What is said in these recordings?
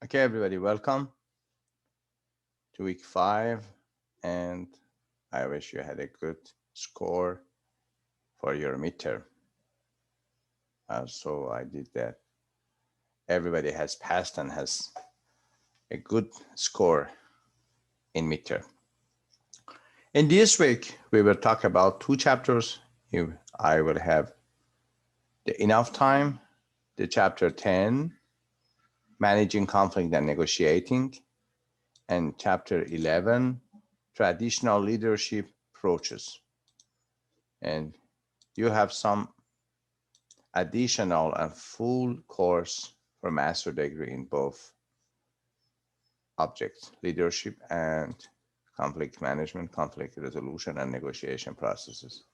Okay, everybody, welcome to week 5, and I wish you had a good score for your midterm. So I did that. Everybody has passed and has a good score in midterm. In this week, we will talk about 2 chapters. If I will have enough time, the chapter 10, Managing Conflict and Negotiating, and chapter 11, Traditional Leadership Approaches. And you have some additional and full course for master degree in both objects, leadership and conflict management, conflict resolution, and negotiation processes.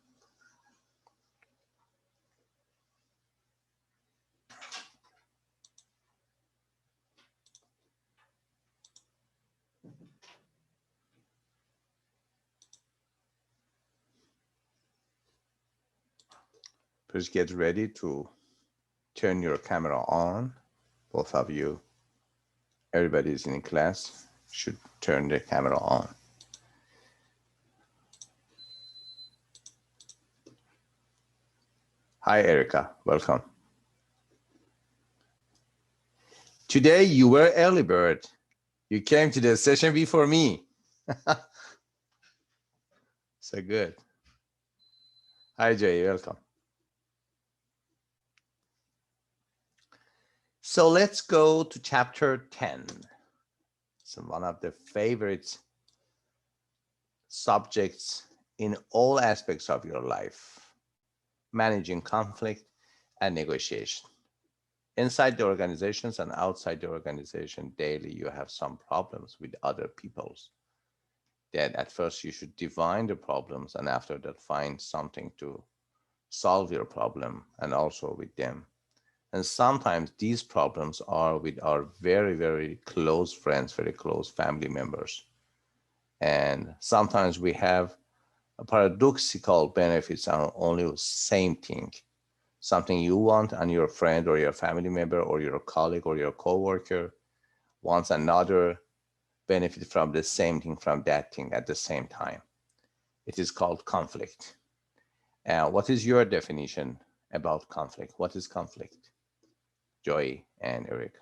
Please get ready to turn your camera on. Both of you, everybody is in class, should turn the camera on. Hi, Erica. Welcome. Today you were early bird. You came to the session before me. So good. Hi, Jay. Welcome. So let's go to chapter 10. It's one of the favorite subjects in all aspects of your life. Managing conflict and negotiation. Inside the organizations and outside the organization, daily you have some problems with other peoples. That at first you should define the problems and after that find something to solve your problem and also with them. And sometimes these problems are with our very, very close friends, very close family members. And sometimes we have a paradoxical benefits on only the same thing. Something you want and your friend or your family member or your colleague or your coworker wants another benefit from the same thing, from that thing at the same time. It is called conflict. What is your definition about conflict? What is conflict? Joy and Erica.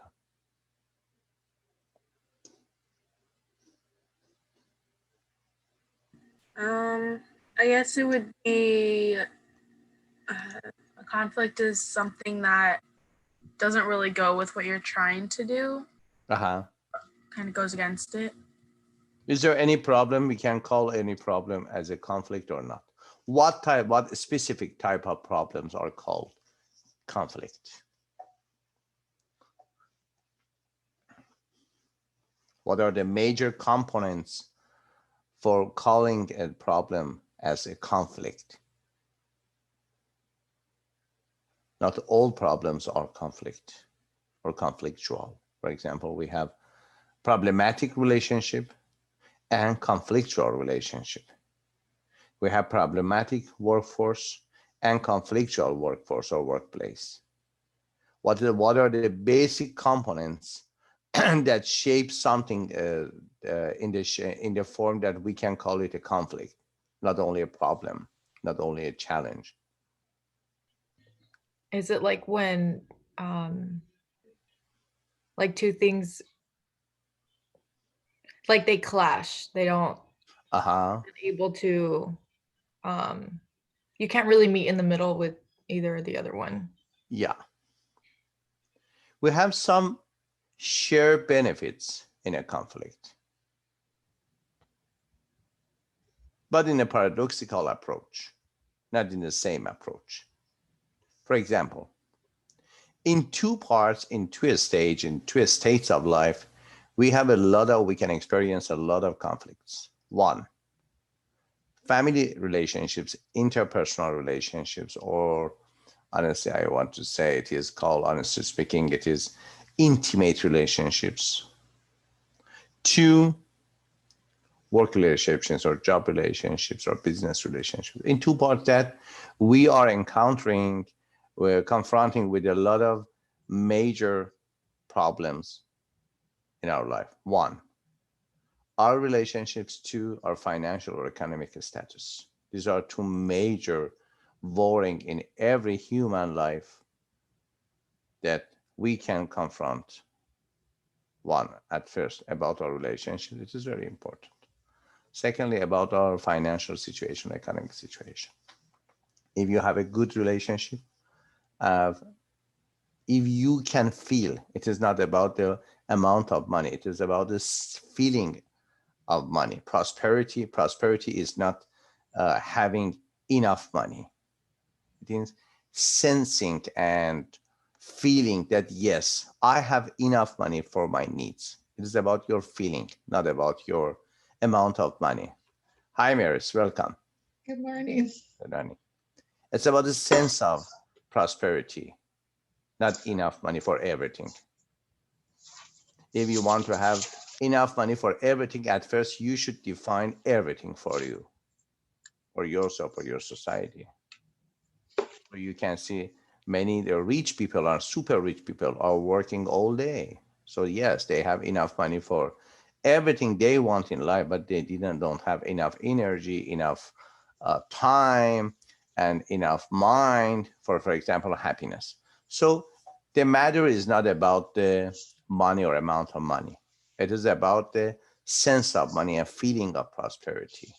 I guess it would be a conflict is something that doesn't really go with what you're trying to do. Kind of goes against it. Is there any problem? We can call any problem as a conflict or not? What specific type of problems are called conflict? What are the major components for calling a problem as a conflict? Not all problems are conflict or conflictual. For example, we have problematic relationship and conflictual relationship. We have problematic workforce and conflictual workforce or workplace. What are the basic components that shape something in the form that we can call it a conflict, not only a problem, not only a challenge? Is it like when like two things like they clash, they don't able to you can't really meet in the middle with either or the other one? Yeah, we have some shared benefits in a conflict, but in a paradoxical approach, not in the same approach. For example, in two parts, in two states of life, we can experience a lot of conflicts. One, family relationships, interpersonal relationships, or honestly, I want to say it is called, honestly speaking, it is intimate relationships. Two, work relationships or job relationships or business relationships. In two parts that we are we're confronting with a lot of major problems in our life. One, our relationships. Two, our financial or economic status. These are two major warring in every human life that we can confront. One, at first, about our relationship. It is very important. Secondly, about our financial situation, economic situation. If you have a good relationship, if you can feel, it is not about the amount of money, it is about this feeling of money. Prosperity is not having enough money. It is sensing and feeling that, yes, I have enough money for my needs. It is about your feeling, not about your amount of money. Hi, Maris, welcome. Good morning. Good morning. It's about the sense of prosperity, not enough money for everything. If you want to have enough money for everything, at first you should define everything for you, for yourself, for your society. So you can see many the rich people are super rich people are working all day. So yes, they have enough money for everything they want in life, but they don't have enough energy, enough time, and enough mind for example, happiness. So the matter is not about the money or amount of money. It is about the sense of money and feeling of prosperity.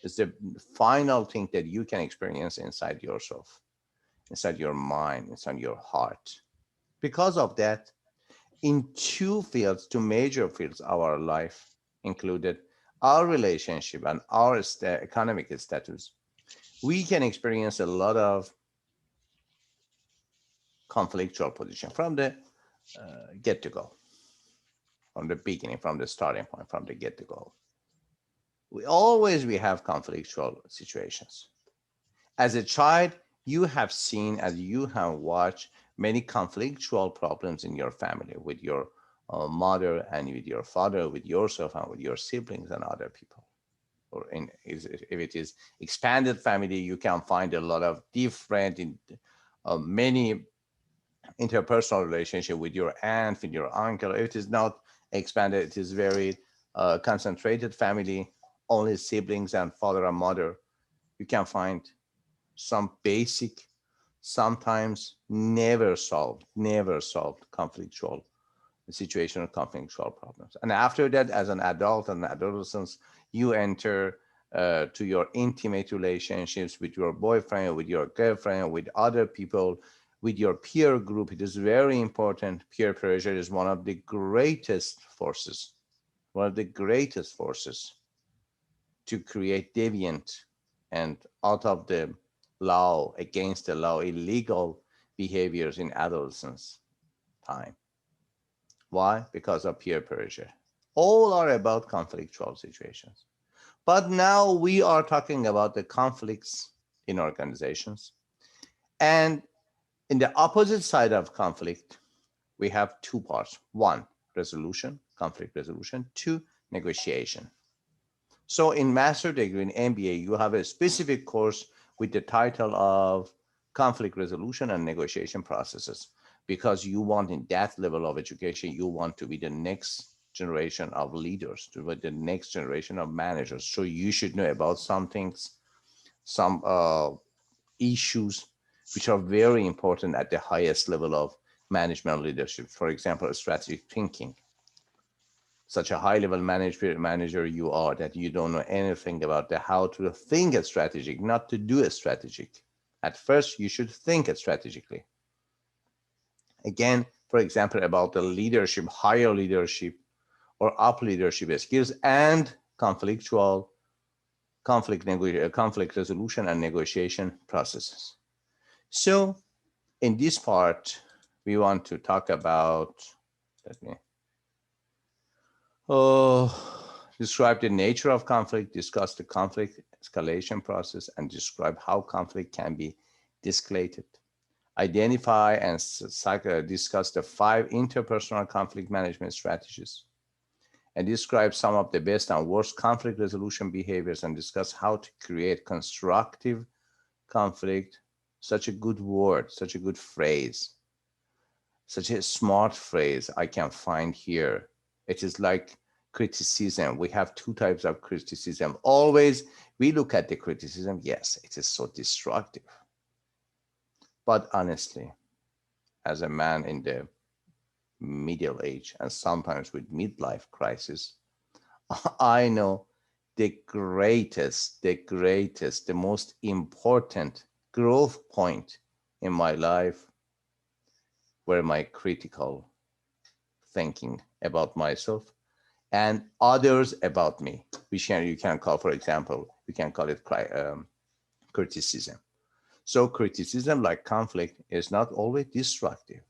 It's the final thing that you can experience inside yourself, inside your mind, inside your heart. Because of that, in two major fields of our life, included our relationship and our economic status, we can experience a lot of conflictual position from the get-to-go, from the beginning, from the starting point, from the get-to-go. We have conflictual situations. As a child, you have seen, as you have watched, many conflictual problems in your family with your mother and with your father, with yourself and with your siblings and other people. Or if it is expanded family, you can find a lot of different, many interpersonal relationship with your aunt, with your uncle. If it is not expanded, it is very concentrated family, only siblings and father and mother. You can find some basic, sometimes never solved conflictual situation or conflictual problems. And after that, as an adult and adolescence, you enter to your intimate relationships with your boyfriend, with your girlfriend, with other people, with your peer group. It is very important. Peer pressure is one of the greatest forces, to create deviant and out of the law, against the law, illegal behaviors in adolescence time. Why? Because of peer pressure. All are about conflictual situations. But now we are talking about the conflicts in organizations. And in the opposite side of conflict, we have two parts. One, resolution, conflict resolution. Two, negotiation. So in master degree in MBA, you have a specific course with the title of conflict resolution and negotiation processes, because you want, in that level of education, you want to be the next generation of leaders, to be the next generation of managers. So you should know about some things, some issues which are very important at the highest level of management leadership. For example, strategic thinking. Such a high-level manager you are that you don't know anything about how to think it strategic, not to do it strategic. At first, you should think it strategically. Again, for example, about the leadership, higher leadership or up leadership skills and conflict resolution and negotiation processes. So in this part, we want to talk about, describe the nature of conflict, discuss the conflict escalation process, and describe how conflict can be de-escalated. Identify and discuss the 5 interpersonal conflict management strategies, and describe some of the best and worst conflict resolution behaviors, and discuss how to create constructive conflict. Such a good word, such a good phrase. Such a smart phrase I can find here. It is like criticism. We have two types of criticism. Always we look at the criticism. Yes, it is so destructive. But honestly, as a man in the middle age and sometimes with midlife crisis, I know the greatest, the most important growth point in my life were my critical thinking about myself and others about me. You can call, for example, we can call it criticism. So criticism, like conflict, is not always destructive.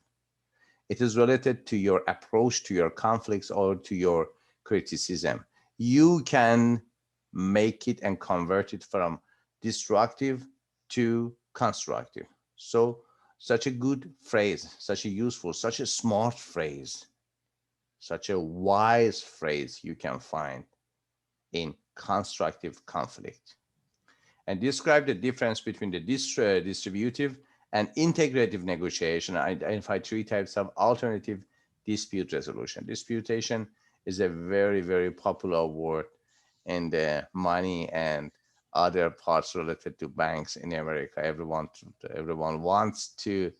It is related to your approach to your conflicts or to your criticism. You can make it and convert it from destructive to constructive. So such a good phrase, such a useful, such a smart phrase, such a wise phrase you can find in constructive conflict. And describe the difference between the distributive and integrative negotiation. I identify three types of alternative dispute resolution. Disputation is a very, very popular word in the money and other parts related to banks in America. Everyone wants to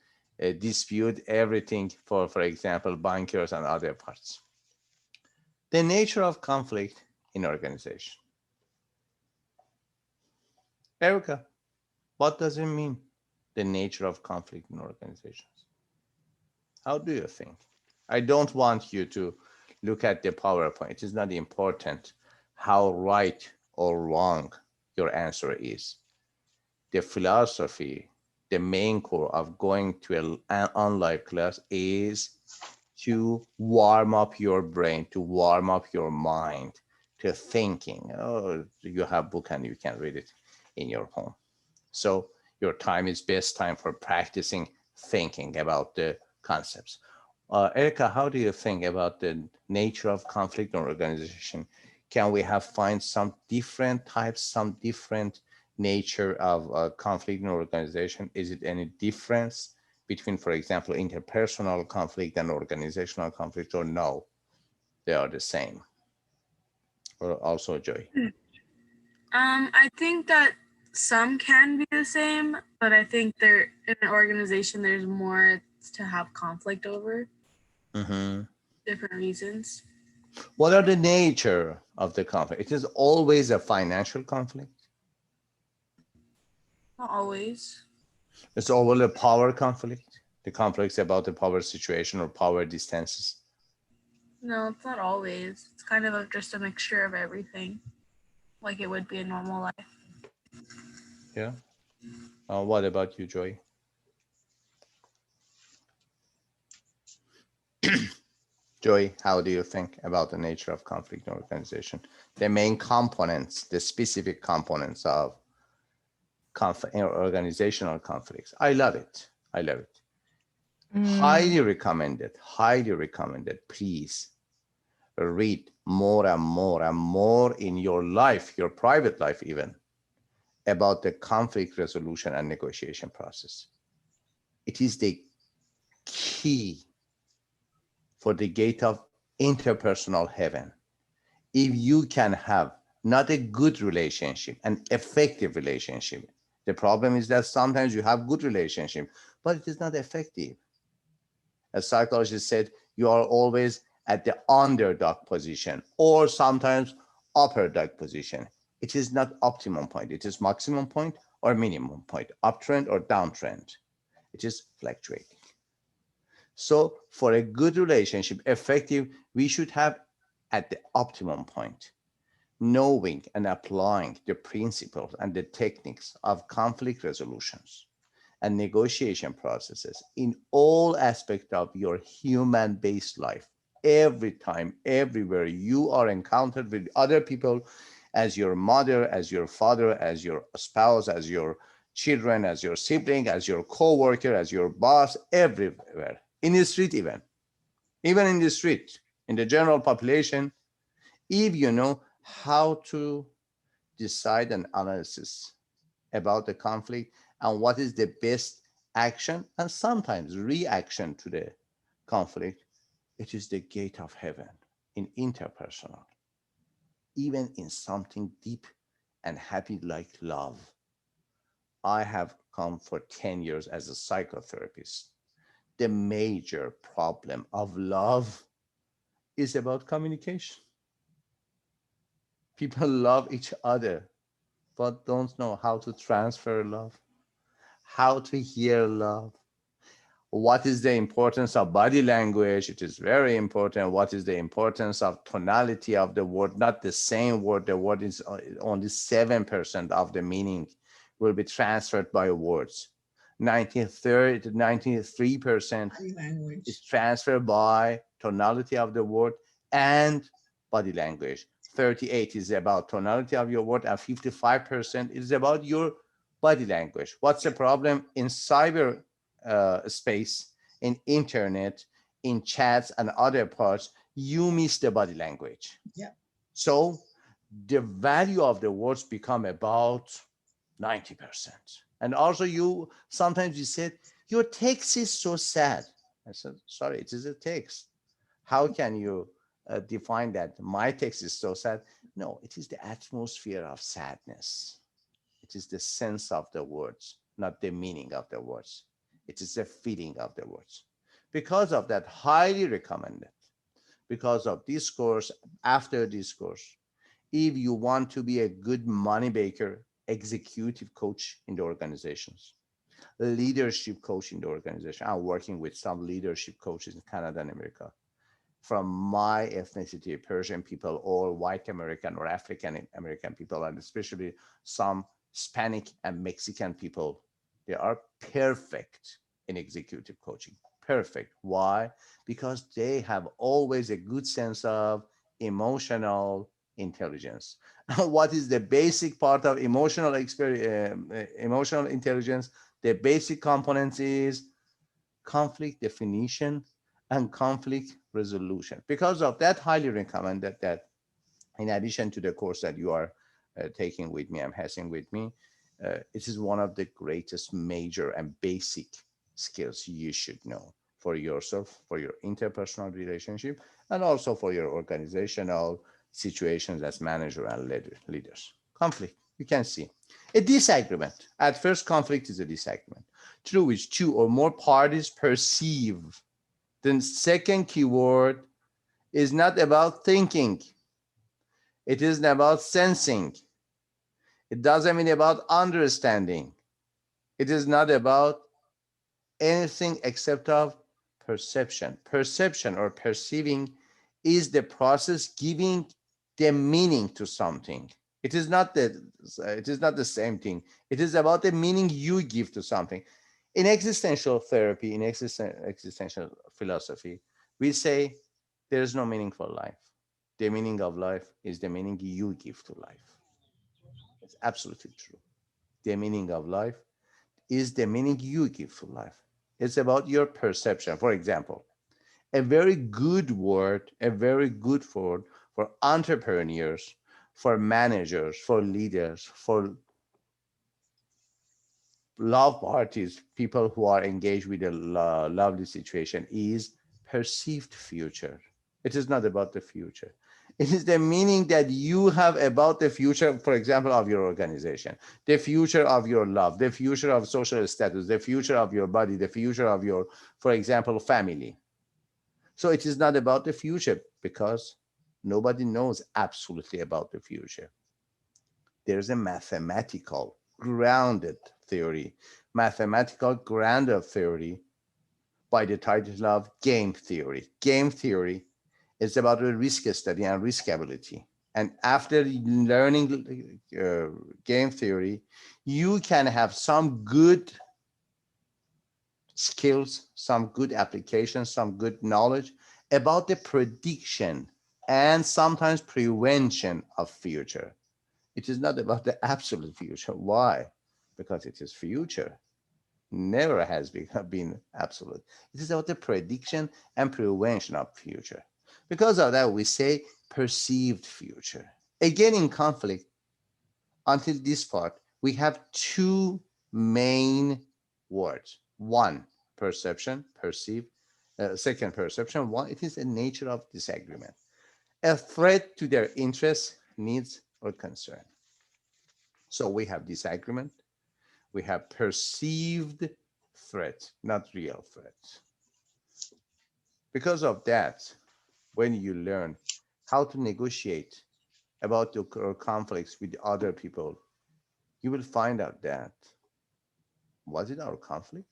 dispute everything for example, bankers and other parts. The nature of conflict in organization. Erica, what does it mean, the nature of conflict in organizations? How do you think? I don't want you to look at the PowerPoint. It is not important how right or wrong your answer is. The philosophy, the main core of going to an online class is to warm up your brain, to warm up your mind, to thinking. Oh, you have book and you can read it in your home. So your time is best time for practicing thinking about the concepts. Erica, how do you think about the nature of conflict in organization? Can we find some different types, some different nature of conflict in organization? Is it any difference between, for example, interpersonal conflict and organizational conflict, or no, they are the same? Or also, Joy? I think that some can be the same, but I think in an organization there's more to have conflict over. Different reasons. What are the nature of the conflict? It is always a financial conflict. Not always. It's always a power conflict. The conflicts about the power situation or power distances. No, it's not always. It's kind of just a mixture of everything, like it would be in normal life. Yeah. What about you, Joy? Joy, how do you think about the nature of conflict in organization? The main components, the specific components of organizational conflicts. I love it. I love it. Highly recommended. Highly recommended. Please read more and more and more in your life, your private life even, about the conflict resolution and negotiation process. It is the key for the gate of interpersonal heaven. If you can have not a good relationship, an effective relationship, the problem is that sometimes you have good relationship, but it is not effective. As psychologist said, you are always at the underdog position or sometimes upper dog position. It is not optimum point. It is maximum point or minimum point, uptrend or downtrend. It is fluctuating. So for a good relationship, effective, we should have at the optimum point, knowing and applying the principles and the techniques of conflict resolutions and negotiation processes in all aspects of your human-based life. Every time, everywhere you are encountered with other people, as your mother, as your father, as your spouse, as your children, as your sibling, as your co-worker, as your boss, everywhere, in the street even in the street, in the general population, if you know how to decide an analysis about the conflict and what is the best action and sometimes reaction to the conflict, it is the gate of heaven in interpersonal, even in something deep and happy like love. I have come for 10 years as a psychotherapist. The major problem of love is about communication. People love each other, but don't know how to transfer love, how to hear love. What is the importance of body language? It is very important. What is the importance of tonality of the word? Not the same word. The word is only 7% of the meaning will be transferred by words. 93% is transferred by tonality of the word and body language. 38 is about tonality of your word, and 55% is about your body language. What's the problem in cyber space, in internet, in chats and other parts? You miss the body language. Yeah. So the value of the words become about 90%. And also sometimes you said, your text is so sad. I said, sorry, it is a text. How can you define that my text is so sad? No, it is the atmosphere of sadness. It is the sense of the words, not the meaning of the words. It is the feeling of the words. Because of that, highly recommended. Because of this course, after this course, if you want to be a good money maker, executive coach in the organizations, leadership coach in the organization. I'm working with some leadership coaches in Canada and America from my ethnicity, Persian people or white American or African American people, and especially some Hispanic and Mexican people. They are perfect in executive coaching. Perfect. Why? Because they have always a good sense of emotional intelligence. What is the basic part of emotional intelligence? The basic components is conflict definition and conflict resolution. Because of that, highly recommend that in addition to the course that you are taking with me, I'm having with me, it is one of the greatest major and basic skills you should know for yourself, for your interpersonal relationship, and also for your organizational situations as manager and leaders. Conflict, you can see. A disagreement. At first, conflict is a disagreement through which two or more parties perceive. The second keyword is not about thinking. It isn't about sensing. It doesn't mean about understanding. It is not about anything except of perception. Perception or perceiving is the process giving the meaning to something. It is not the same thing. It is about the meaning you give to something. In existential therapy, in existential philosophy, we say there is no meaning for life. The meaning of life is the meaning you give to life. It's absolutely true. The meaning of life is the meaning you give to life. It's about your perception. For example, a very good word for entrepreneurs, for managers, for leaders, for love parties, people who are engaged with a lovely situation, is perceived future. It is not about the future. It is the meaning that you have about the future, for example, of your organization, the future of your love, the future of social status, the future of your body, the future of your, for example, family. So it is not about the future because nobody knows absolutely about the future. There's a mathematical grounded theory, mathematical grounded theory by the title of game theory. Game theory is about a risk study and riskability. And after learning game theory, you can have some good skills, some good applications, some good knowledge about the prediction and sometimes prevention of future. It is not about the absolute future. Why? Because it is future. Never has been absolute. It is about the prediction and prevention of future. Because of that, we say perceived future. Again, in conflict, until this part, we have two main words. One, perception, perceive, second perception, one, it is the nature of disagreement, a threat to their interests, needs, or concern. So we have disagreement, we have perceived threat, not real threat. Because of that, when you learn how to negotiate about your conflicts with other people, you will find out that, was it our conflict?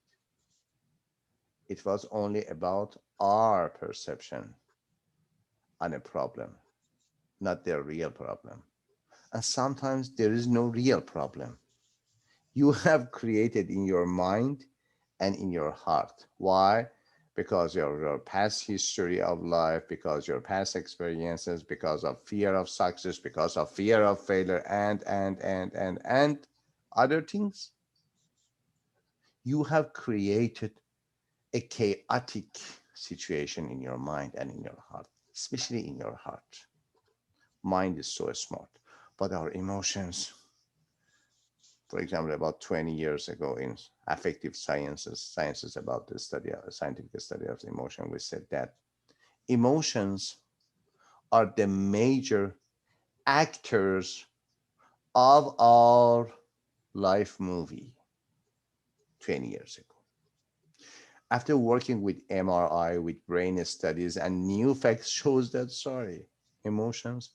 It was only about our perception on a problem, not their real problem. And sometimes there is no real problem. You have created in your mind and in your heart. Why? Because your past history of life, because your past experiences, because of fear of success, because of fear of failure, and other things. You have created a chaotic situation in your mind and in your heart, especially in your heart. Mind is so smart, but our emotions, for example, about 20 years ago in affective sciences about the study, scientific study of emotion, we said that emotions are the major actors of our life movie 20 years ago. After working with MRI, with brain studies, and new facts shows that, sorry, emotions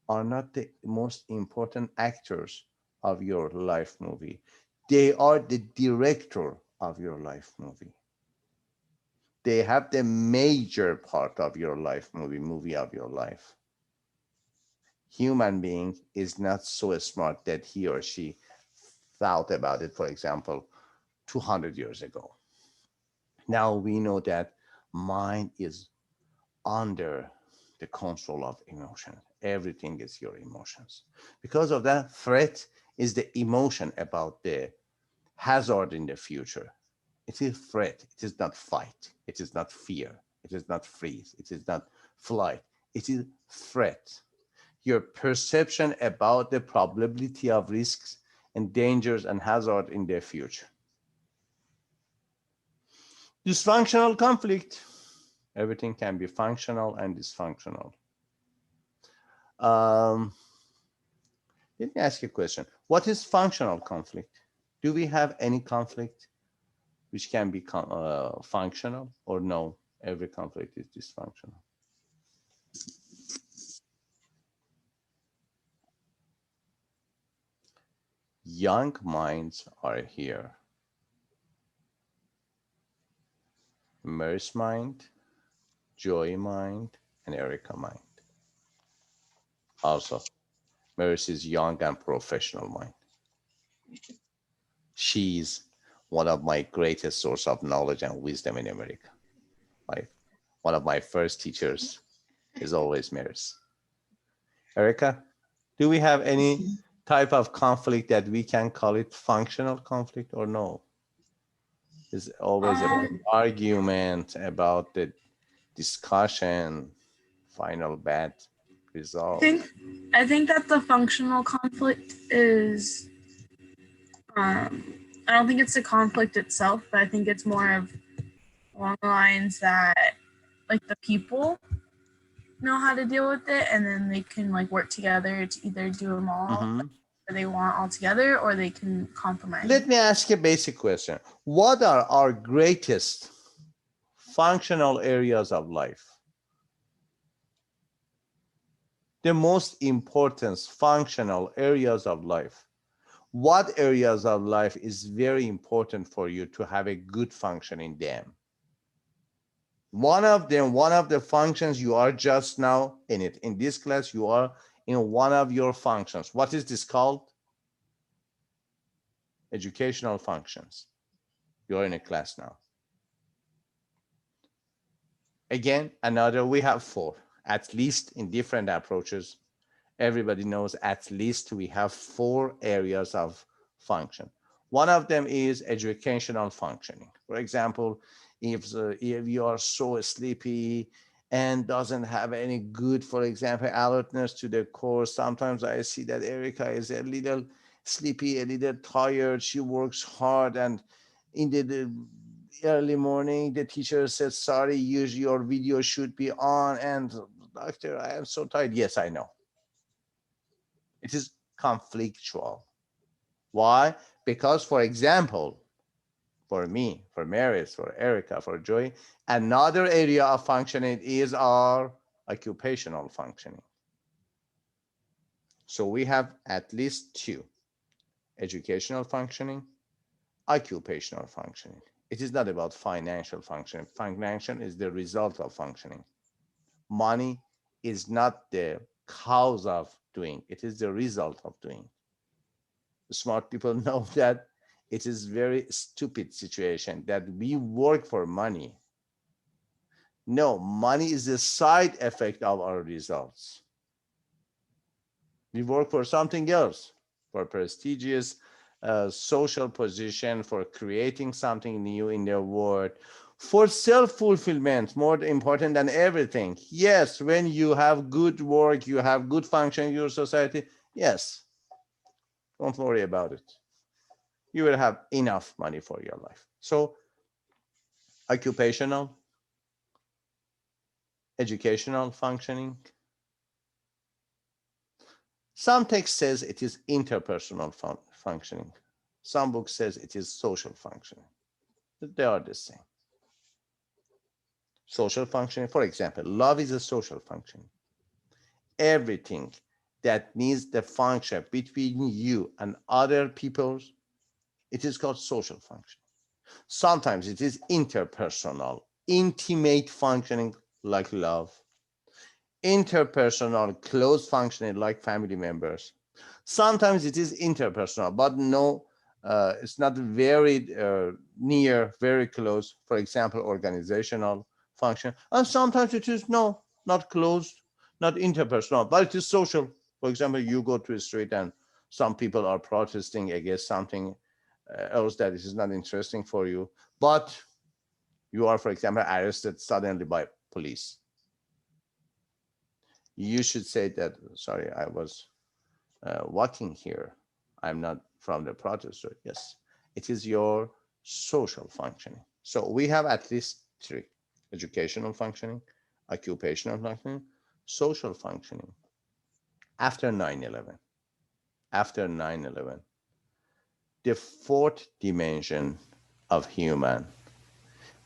are not the most important actors of your life movie. They are the director of your life movie. They have the major part of your life movie of your life. Human being is not so smart that he or she thought about it, for example, 200 years ago. Now we know that mind is under the control of emotion. Everything is your emotions. Because of that, threat is the emotion about the hazard in the future. It is threat. It is not fight. It is not fear. It is not freeze. It is not flight. It is threat. Your perception about the probability of risks and dangers and hazard in the future. Dysfunctional conflict. Everything can be functional and dysfunctional. Let me ask you a question. What is functional conflict? Do we have any conflict which can be functional, or no? Every conflict is dysfunctional. Young minds are here. Mary's mind, Joy mind, and Erica mind. Also, Mary's is young and professional mind. She's one of my greatest source of knowledge and wisdom in America. Like one of my first teachers is always Mary's. Erica, do we have any type of conflict that we can call it functional conflict, or no? It's always an argument about the discussion, final bad result. I think that the functional conflict is, I don't think it's a conflict itself, but I think it's more of along the lines that like the people know how to deal with it, and then they can like work together to either do them all or they want all together, or they can compromise. Let me ask you a basic question. What are our greatest functional areas of life? The most important functional areas of life. What areas of life is very important for you to have a good function in them? One of them, one of the functions you are just now in it. In this class, you are in one of your functions. What is this called? Educational functions. You're in a class now. Again, another, we have 4, at least in different approaches. Everybody knows at least we have 4 areas of function. One of them is educational functioning. For example, if you are so sleepy and doesn't have any good, for example, alertness to the course, sometimes I see that Erica is a little sleepy, a little tired. She works hard, and in the early morning, the teacher said, sorry, your video should be on. And doctor, I am so tired. Yes, I know. It is conflictual. Why? Because, for example, for me, for Maris, for Erica, for Joy, another area of functioning is our occupational functioning. So we have at least two: educational functioning, occupational functioning. It is not about financial functioning. Financial is the result of functioning. Money is not the cause of doing, it is the result of doing. Smart people know that it is very stupid situation that we work for money. No, money is a side effect of our results. We work for something else, for prestigious social position, for creating something new in the world, for self-fulfillment, more important than everything. Yes, when you have good work, you have good function in your society, yes, don't worry about it. You will have enough money for your life. So occupational, educational functioning. Some text says it is interpersonal functioning. Some book says it is social functioning. They are the same. Social functioning, for example, love is a social function. Everything that needs the function between you and other people, it is called social function. Sometimes it is interpersonal, intimate functioning like love. Interpersonal, close functioning like family members. Sometimes it is interpersonal, but no, it's not very near, very close. For example, organizational function. And sometimes it is not close, not interpersonal, but it is social. For example, you go to a street and some people are protesting against something else that is not interesting for you, but you are, for example, arrested suddenly by police. You should say that, sorry, I was walking here. I'm not from the protest. Yes, it is your social functioning. So we have at least three: educational functioning, occupational functioning, social functioning. After 9/11, the fourth dimension of human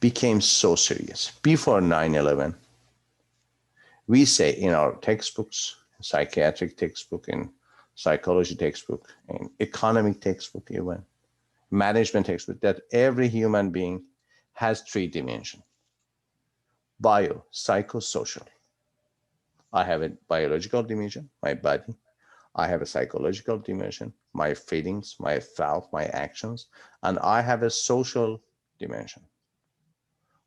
became so serious. Before 9/11, we say in our textbooks, psychiatric textbook, in psychology textbook, in economic textbook, even management textbook, that every human being has three dimensions: bio, psychosocial. I have a biological dimension, my body. I have a psychological dimension, my feelings, my thought, my actions, and I have a social dimension.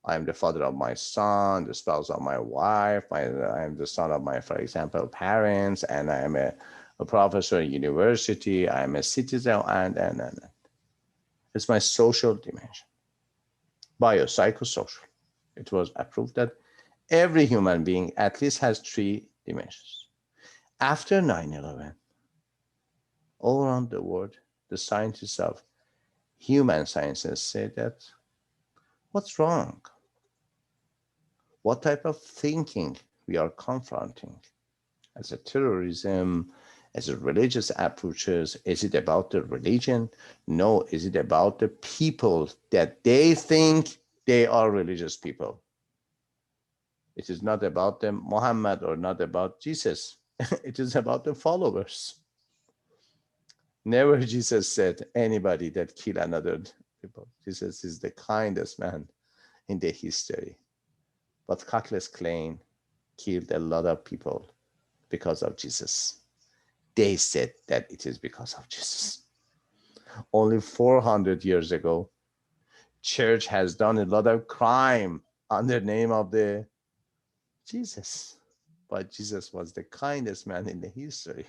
I am the father of my son, the spouse of my wife, I am the son of my, for example, parents, and I am a professor at university, I am a citizen, and. It's my social dimension. Biopsychosocial. It was approved that every human being at least has three dimensions. After 9/11, all around the world, the scientists of human sciences said that, what's wrong? What type of thinking we are confronting? As a terrorism, as a religious approaches, is it about the religion? No, is it about the people that they think they are religious people? It is not about the Muhammad or not about Jesus. It is about the followers. Never Jesus said anybody that kill another people. Jesus is the kindest man in the history. But Cutlass Klein killed a lot of people because of Jesus. They said that it is because of Jesus. Only 400 years ago, church has done a lot of crime under the name of the Jesus. But Jesus was the kindest man in the history.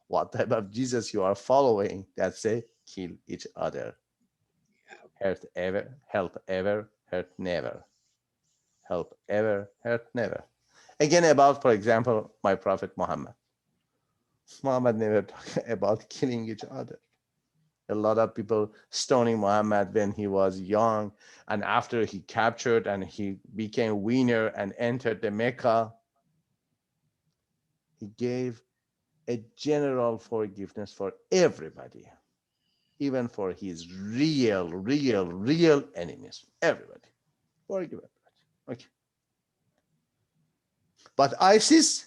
What type of Jesus you are following that say kill each other? Hurt ever, help ever, hurt never. Help ever, hurt never. Again, about, for example, my prophet Muhammad. Muhammad never talked about killing each other. A lot of people stoning Muhammad when he was young, and after he captured and he became winner and entered the Mecca, he gave a general forgiveness for everybody, even for his real enemies. Everybody. Forgive everybody. Okay. But ISIS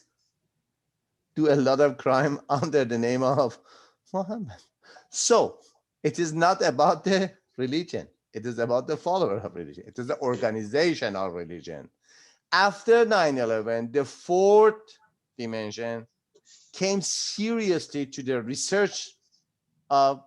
do a lot of crime under the name of Muhammad. So it is not about the religion. It is about the follower of religion. It is the organization of religion. After 9/11, the fourth dimension came seriously to the research of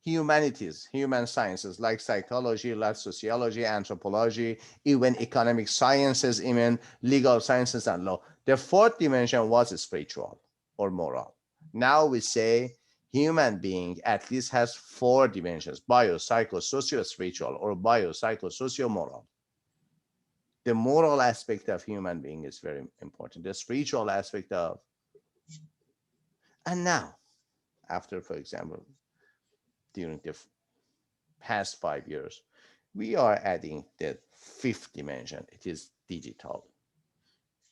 humanities, human sciences like psychology, like sociology, anthropology, even economic sciences, even legal sciences and law. The fourth dimension was spiritual or moral. Now we say human being at least has four dimensions: bio, psycho, socio, spiritual, or bio, psycho, socio, moral. The moral aspect of human being is very important. The spiritual aspect of, and now, after, for example, during the past 5 years, we are adding the fifth dimension. It is digital.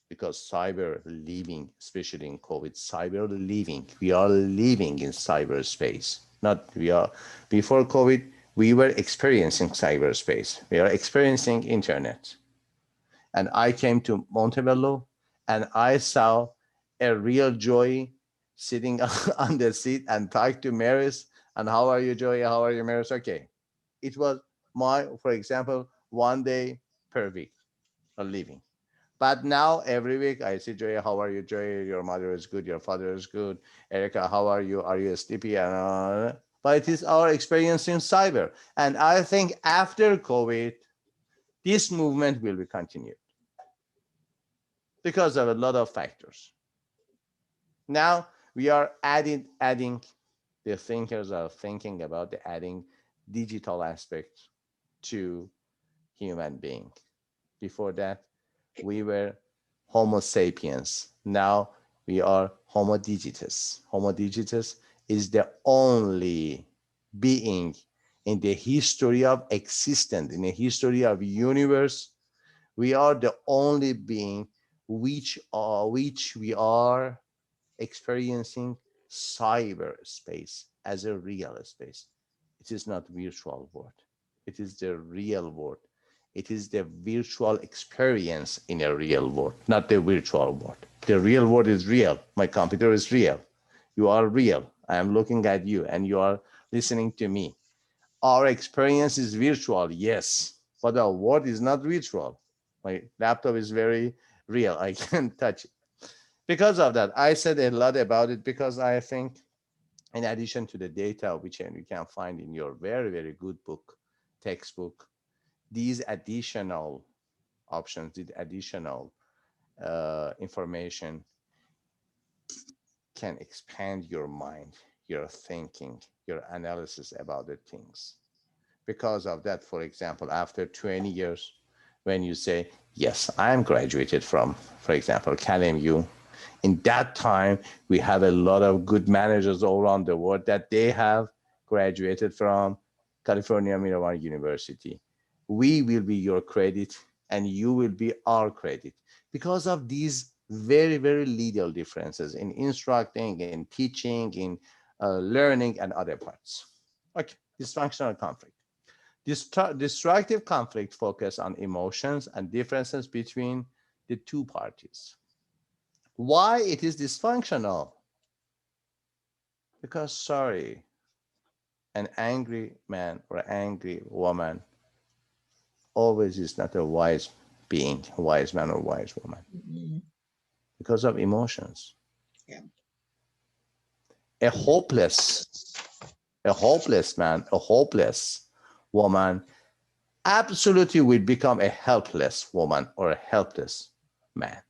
Because cyber living, especially in COVID, cyber living, we are living in cyberspace. Not we are, before COVID, we were experiencing cyberspace. We are experiencing internet. And I came to Montebello and I saw a real Joy sitting on the seat and talk to Maris. And how are you, Joy? How are you, Maris? Okay. It was my, for example, 1 day per week of living. But now every week I say, Joy, how are you, Joy? Your mother is good. Your father is good. Erica, how are you? Are you sleepy? But it is our experience in cyber. And I think after COVID, this movement will be continued because of a lot of factors. Now we are adding the thinkers are thinking about the adding digital aspects to human being. Before that, we were Homo sapiens. Now we are Homo digitus. Homo digitus is the only being in the history of existence, in the history of universe. We are the only being which we are experiencing cyberspace as a real space. It is not virtual world. It is the real world. It is the virtual experience in a real world, not the virtual world. The real world is real. My computer is real. You are real. I am looking at you and you are listening to me. Our experience is virtual, yes, but our world is not virtual. My laptop is very real. I can touch it. Because of that, I said a lot about it because I think in addition to the data which you can find in your very good book, textbook, these additional options, these additional information can expand your mind, your thinking, your analysis about the things. Because of that, for example, after 20 years, when you say, yes, I am graduated from, for example, CalMU, in that time, we have a lot of good managers all around the world that they have graduated from California Miramar University. We will be your credit and you will be our credit because of these very little differences in instructing, in teaching, in learning, and other parts. Okay, dysfunctional conflict. Destructive conflict focus on emotions and differences between the two parties. Why it is dysfunctional? Because, sorry, an angry man or angry woman always is not a wise being, a wise man or wise woman. Mm-hmm. Because of emotions. Yeah. A hopeless man, a hopeless woman absolutely will become a helpless woman or a helpless man.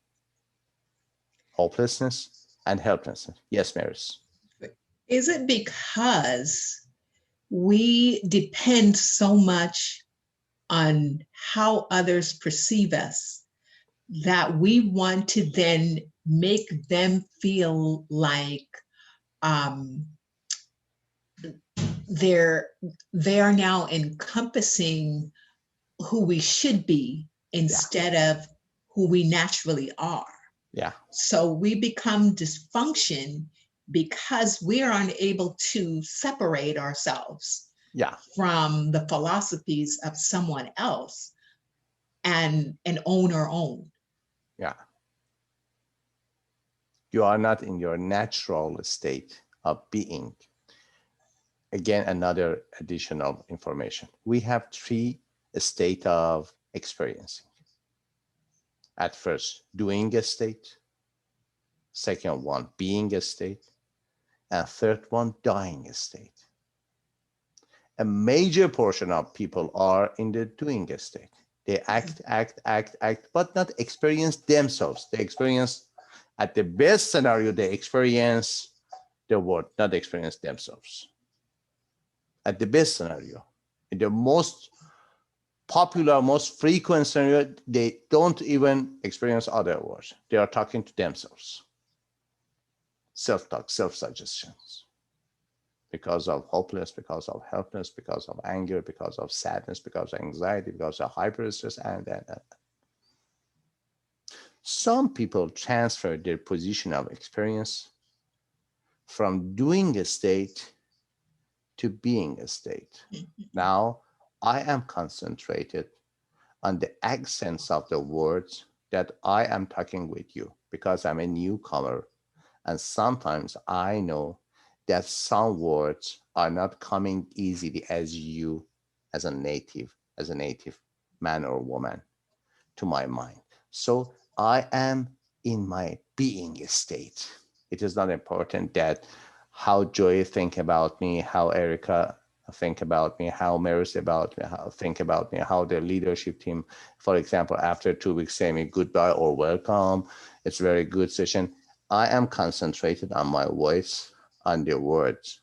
Hopelessness and helplessness. Yes, Maris. Is it because we depend so much on how others perceive us that we want to then make them feel like they are now encompassing who we should be instead of who we naturally are. Yeah. So we become dysfunction because we are unable to separate ourselves from the philosophies of someone else and own our own. Yeah. You are not in your natural state of being. Again, another additional information. We have 3 states of experiencing. At first, doing a state. Second one, being a state. And third one, dying state. A major portion of people are in the doing state. They act, but not experience themselves. They experience, at the best scenario, they experience the world, not experience themselves. At the best scenario. In the most popular, most frequent scenario, they don't even experience other words. They are talking to themselves. Self-talk, self-suggestions. Because of hopelessness, because of helplessness, because of anger, because of sadness, because of anxiety, because of hyperstress, and. Some people transfer their position of experience from doing a state to being a state. Now, I am concentrated on the accents of the words that I am talking with you because I'm a newcomer. And sometimes I know that some words are not coming easily as you, as a native man or woman, to my mind. So I am in my being state. It is not important that how Joy think about me, how Erica think about me, how Maris about me, how think about me, how the leadership team, for example, after 2 weeks say me goodbye or welcome, it's a very good session. I am concentrated on my voice, on the words.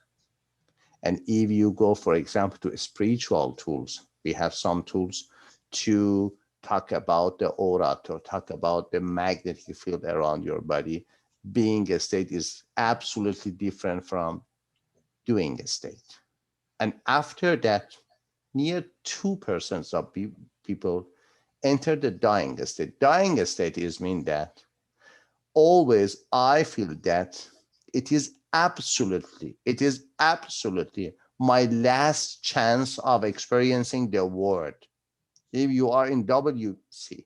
And if you go, for example, to spiritual tools, we have some tools to talk about the aura, to talk about the magnetic field around your body. Being a state is absolutely different from doing a state. And after that, near 2% of people enter the dying state. Dying state is mean that always I feel that it is absolutely my last chance of experiencing the world. If you are in WC,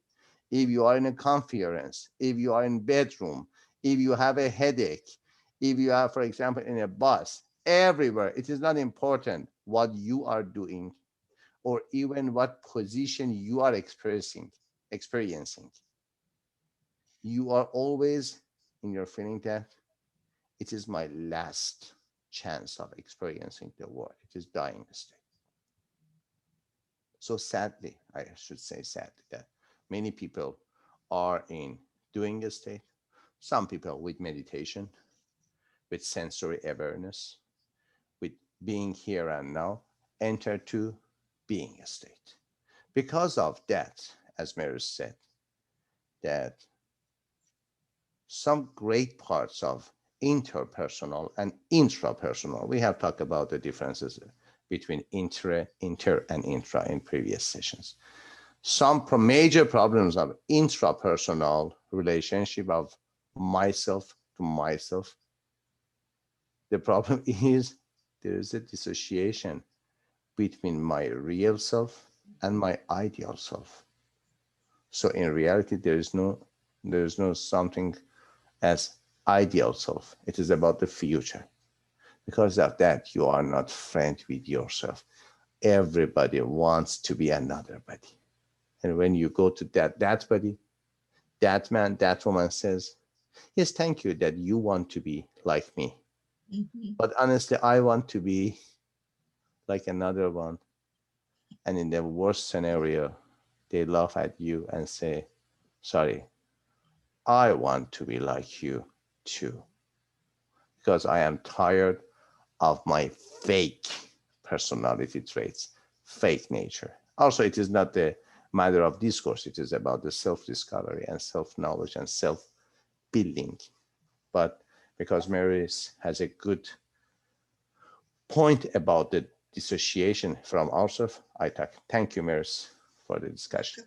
if you are in a conference, if you are in bedroom, if you have a headache, if you are, for example, in a bus, everywhere, it is not important what you are doing or even what position you are experiencing. You are always in your feeling that it is my last chance of experiencing the world. It is dying state. So sadly, I should say sadly, that many people are in doing a state. Some people with meditation, with sensory awareness, with being here and now, enter to being a state. Because of that, as Mary said, that some great parts of interpersonal and intrapersonal, we have talked about the differences between inter, and intra in previous sessions. Some major problems of intrapersonal relationship of myself to myself. The problem is there is a dissociation between my real self and my ideal self. So in reality, there is no something as ideal self. It is about the future. Because of that, you are not friend with yourself. Everybody wants to be another body. And when you go to that body, that man, that woman says, yes, thank you that you want to be like me. Mm-hmm. But honestly, I want to be like another one. And in the worst scenario, they laugh at you and say, sorry, I want to be like you too. Because I am tired of my fake personality traits, fake nature. Also, it is not the matter of discourse. It is about the self-discovery and self-knowledge and self-building. But because Mary has a good point about the dissociation from ourselves, I thank you, Maris, for the discussion.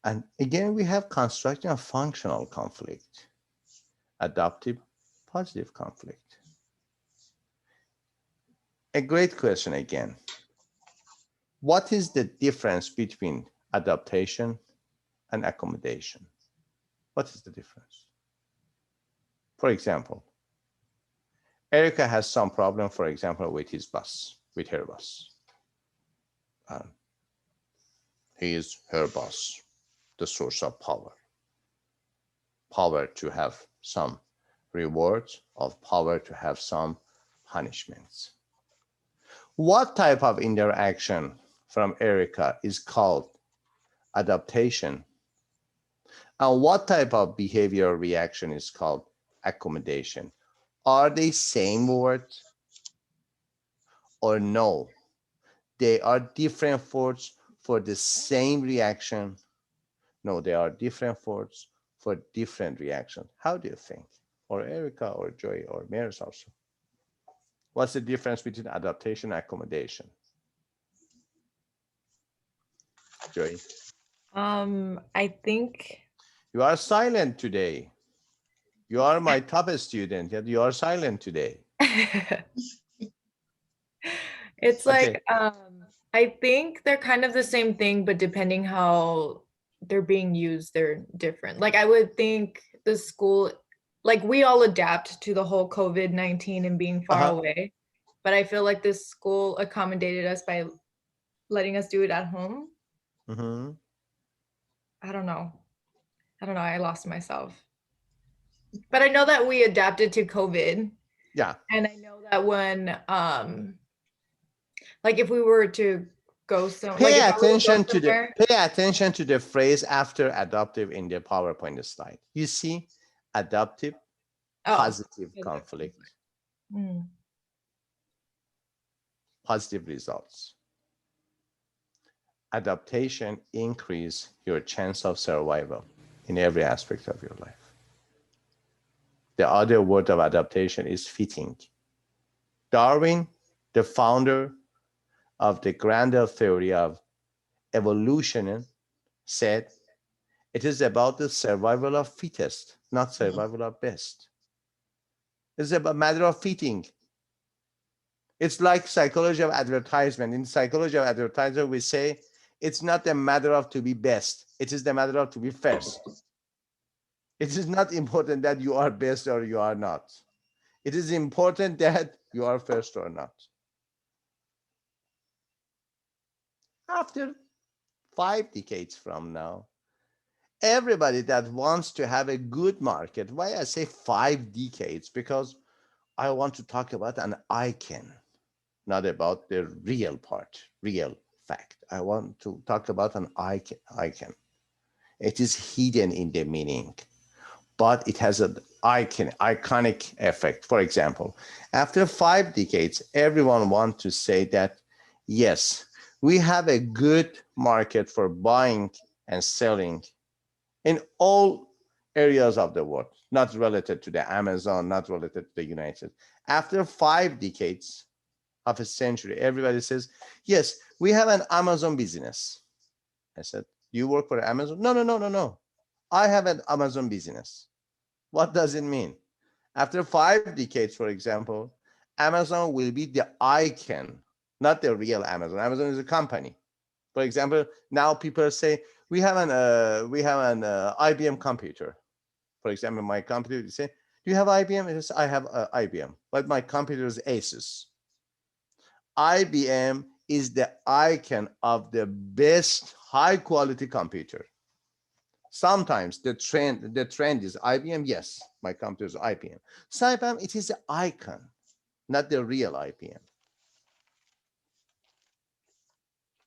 And again, we have constructive and functional conflict, adaptive, positive conflict. A great question again. What is the difference between adaptation and accommodation? What is the difference? For example, Erica has some problem, for example, with his boss, with her boss. He is her boss, the source of power. Power to have some rewards, of power to have some punishments. What type of interaction from Erica is called adaptation? And what type of behavioral reaction is called accommodation? Are they same words or no? They are different words for the same reaction. No, they are different words for different reactions. How do you think? Or Erica or Joy or Maris also? What's the difference between adaptation and accommodation? Joy? I think you are silent today. You are my top student, yet you are silent today. It's okay. Like, I think they're kind of the same thing, but depending how they're being used, they're different. Like I would think the school, like we all adapt to the whole COVID-19 and being far away, but I feel like this school accommodated us by letting us do it at home. Mm-hmm. I don't know. I lost myself. But I know that we adapted to COVID. Yeah. And I know that when, like if we were to go somewhere, pay attention to the phrase after adaptive in the PowerPoint slide. You see, adaptive, positive conflict, positive results. Adaptation increase your chance of survival in every aspect of your life. The other word of adaptation is fitting. Darwin, the founder of the Grandel theory of evolution, said it is about the survival of fittest, not survival of best. It's a matter of fitting. It's like psychology of advertisement. In psychology of advertisement, we say it's not a matter of to be best. It is the matter of to be first. It is not important that you are best or you are not. It is important that you are first or not. After 5 decades from now, everybody that wants to have a good market, why I say 5 decades, because I want to talk about an icon, not about the real part, real fact. I want to talk about an icon. It is hidden in the meaning, but it has an iconic effect. For example, after 5 decades, everyone wants to say that, yes, we have a good market for buying and selling in all areas of the world, not related to the Amazon, not related to the United States. After 5 decades, half a century, everybody says, yes, we have an Amazon business. I said, you work for Amazon? No. I have an Amazon business. What does it mean? After 5 decades, for example, Amazon will be the icon, not the real Amazon. Amazon is a company. For example, now people say, we have an IBM computer. For example, my computer, you say, do you have IBM? It says, I have IBM, but my computer is Asus. IBM is the icon of the best high quality computer. Sometimes the trend is IBM. Yes, my computer is IBM. Sometimes it is the icon, not the real IBM.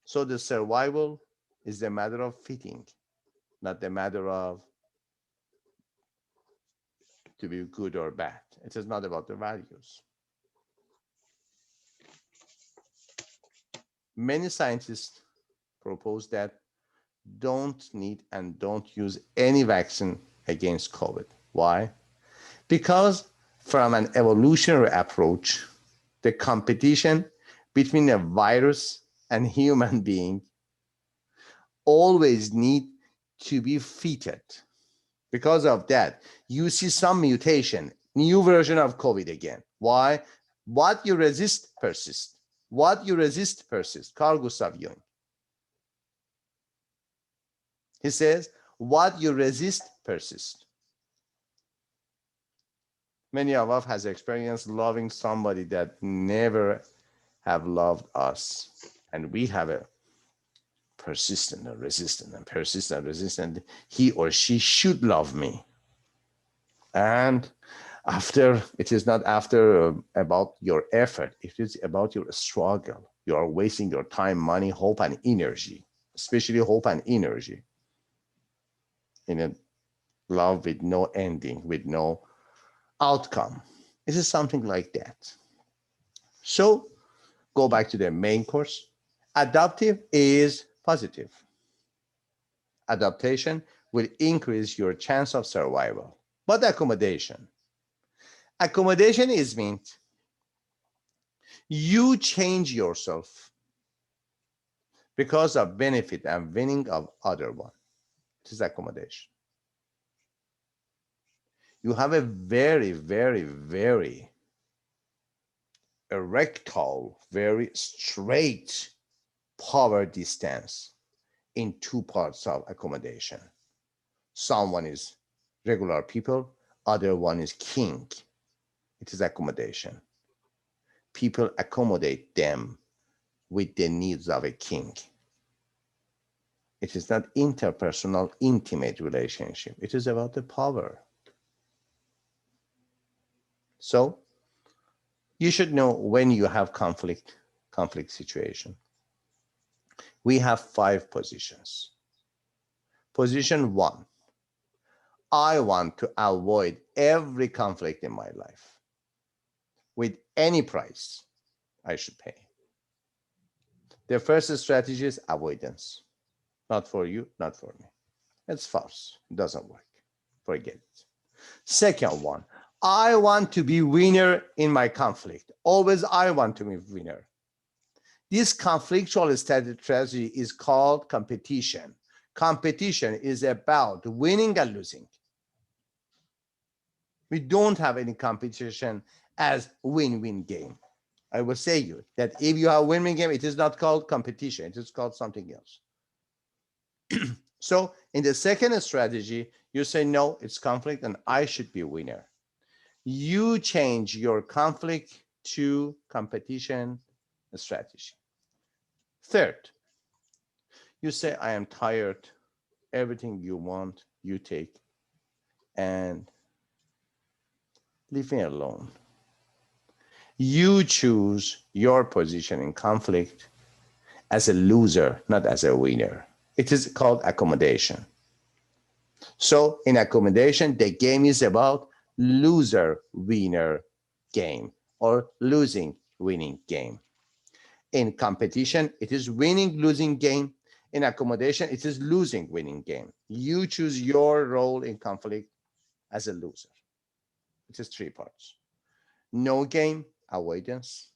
So the survival is a matter of fitting, not the matter of to be good or bad. It is not about the values. Many scientists propose that don't need and don't use any vaccine against COVID. Why? Because from an evolutionary approach, the competition between a virus and human being always need to be fitted. Because of that, you see some mutation, new version of COVID again. Why? What you resist persists. What you resist persists. Carl Gustav Jung. He says, what you resist persists. Many of us has experienced loving somebody that never have loved us. And we have a persistent and resistant and persistent and resistant. He or she should love me. And after, it is not after about your effort, it is about your struggle. You are wasting your time, money, hope, and energy, especially hope and energy in a love with no ending, with no outcome. It is something like that. So go back to the main course. Adaptive is positive. Adaptation will increase your chance of survival. But accommodation is meant you change yourself because of benefit and winning of other one. It is accommodation. You have a very, very, very erectile, very straight power distance in two parts of accommodation. Someone is regular people, other one is king. It is accommodation. People accommodate them with the needs of a king. It is not interpersonal, intimate relationship. It is about the power. So you should know when you have conflict situation. We have 5 positions. Position 1, I want to avoid every conflict in my life. With any price I should pay. The first strategy is avoidance. Not for you, not for me. It's false. It doesn't work. Forget it. Second one, I want to be winner in my conflict. Always I want to be winner. This conflictual strategy is called competition. Competition is about winning and losing. We don't have any competition as win-win game. I will say you that if you have a win-win game, it is not called competition. It is called something else. So in the second strategy, you say, no, it's conflict and I should be a winner. You change your conflict to competition strategy. Third, you say, I am tired. Everything you want, you take and leave me alone. You choose your position in conflict as a loser, not as a winner. It is called accommodation. So in accommodation, the game is about loser-winner game or losing-winning game. In competition, it is winning-losing game. In accommodation, it is losing-winning game. You choose your role in conflict as a loser. It is 3 parts. No game, avoidance.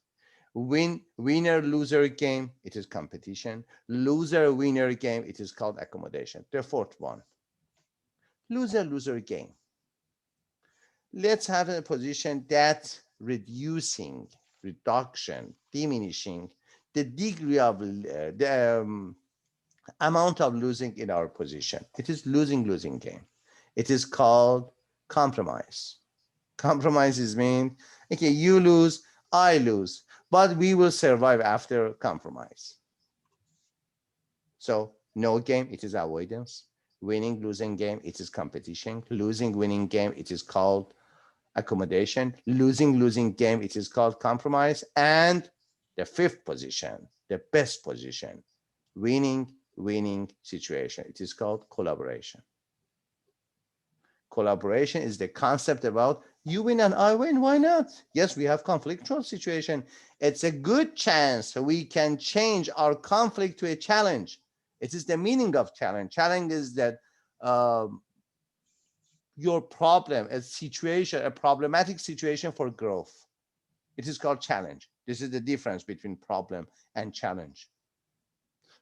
Winner-loser game, it is competition. Loser-winner game, it is called accommodation. The fourth one, loser-loser game. Let's have a position that reducing, diminishing the degree of the amount of losing in our position. It is losing game. It is called compromise. Compromise is mean, okay, you lose, I lose, but we will survive after compromise. So no game, it is avoidance. Winning, losing game, it is competition. Losing, winning game, it is called accommodation. Losing game, it is called compromise. And the 5th position, the best position, winning situation, it is called collaboration. Collaboration is the concept about you win and I win, why not? Yes, we have conflictual situation. It's a good chance we can change our conflict to a challenge. It is the meaning of challenge. Challenge is that your problem, a situation, a problematic situation for growth. It is called challenge. This is the difference between problem and challenge.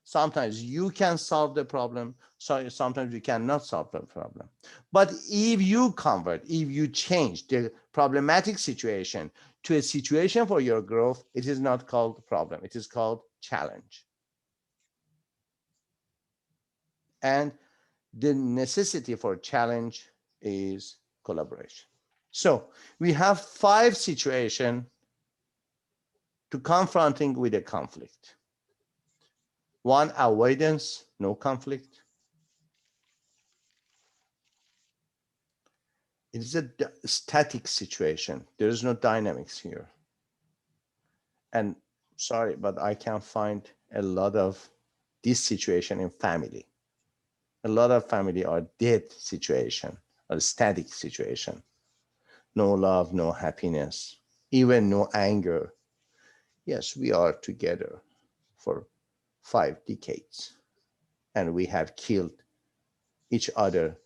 Sometimes you can solve the problem, so sometimes you cannot solve the problem. But if you convert, if you change the problematic situation to a situation for your growth, it is not called problem, it is called challenge. And the necessity for challenge is collaboration. So we have 5 situations to confronting with a conflict. 1, avoidance, no conflict. It is a static situation. There is no dynamics here. And sorry, but I can find a lot of this situation in family. A lot of family are dead situation, a static situation. No love, no happiness, even no anger. Yes, we are together for 5 decades, and we have killed each other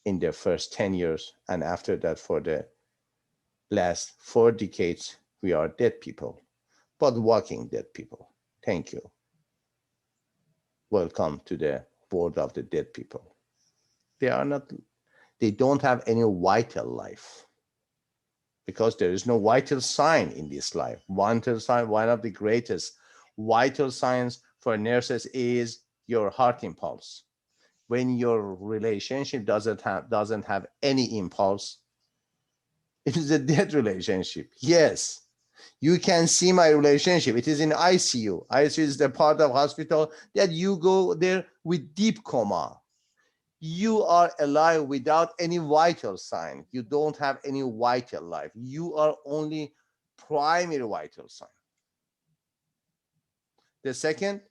in the first 10 years, and after that, for the last 4 decades, we are dead people, but walking dead people. Thank you. Welcome to the world of the dead people. They don't have any vital life, because there is no vital sign in this life. Vital sign, one of the greatest vital signs for nurses is your heart impulse. When your relationship doesn't have any impulse, it is a dead relationship. Yes, you can see my relationship. It is in ICU. ICU is the part of hospital that you go there with deep coma. You are alive without any vital sign. You don't have any vital life. You are only primary vital sign. The second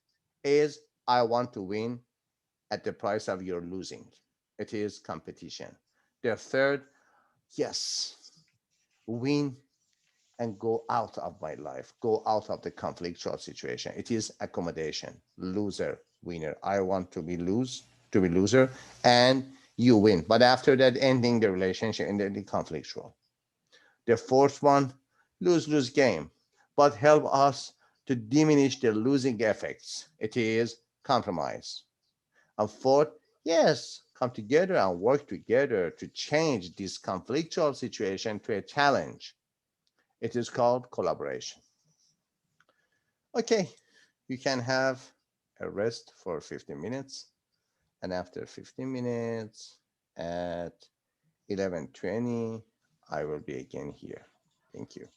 is, I want to win at the price of your losing. It is competition. The third, yes, win and go out of my life, go out of the conflictual situation. It is accommodation, loser, winner. I want to be loser, and you win. But after that, ending the relationship and then the conflictual. The fourth one, lose game, but help us to diminish the losing effects. It is compromise. And fourth, yes, come together and work together to change this conflictual situation to a challenge. It is called collaboration. Okay, you can have a rest for 15 minutes. And after 15 minutes at 11:20, I will be again here. Thank you.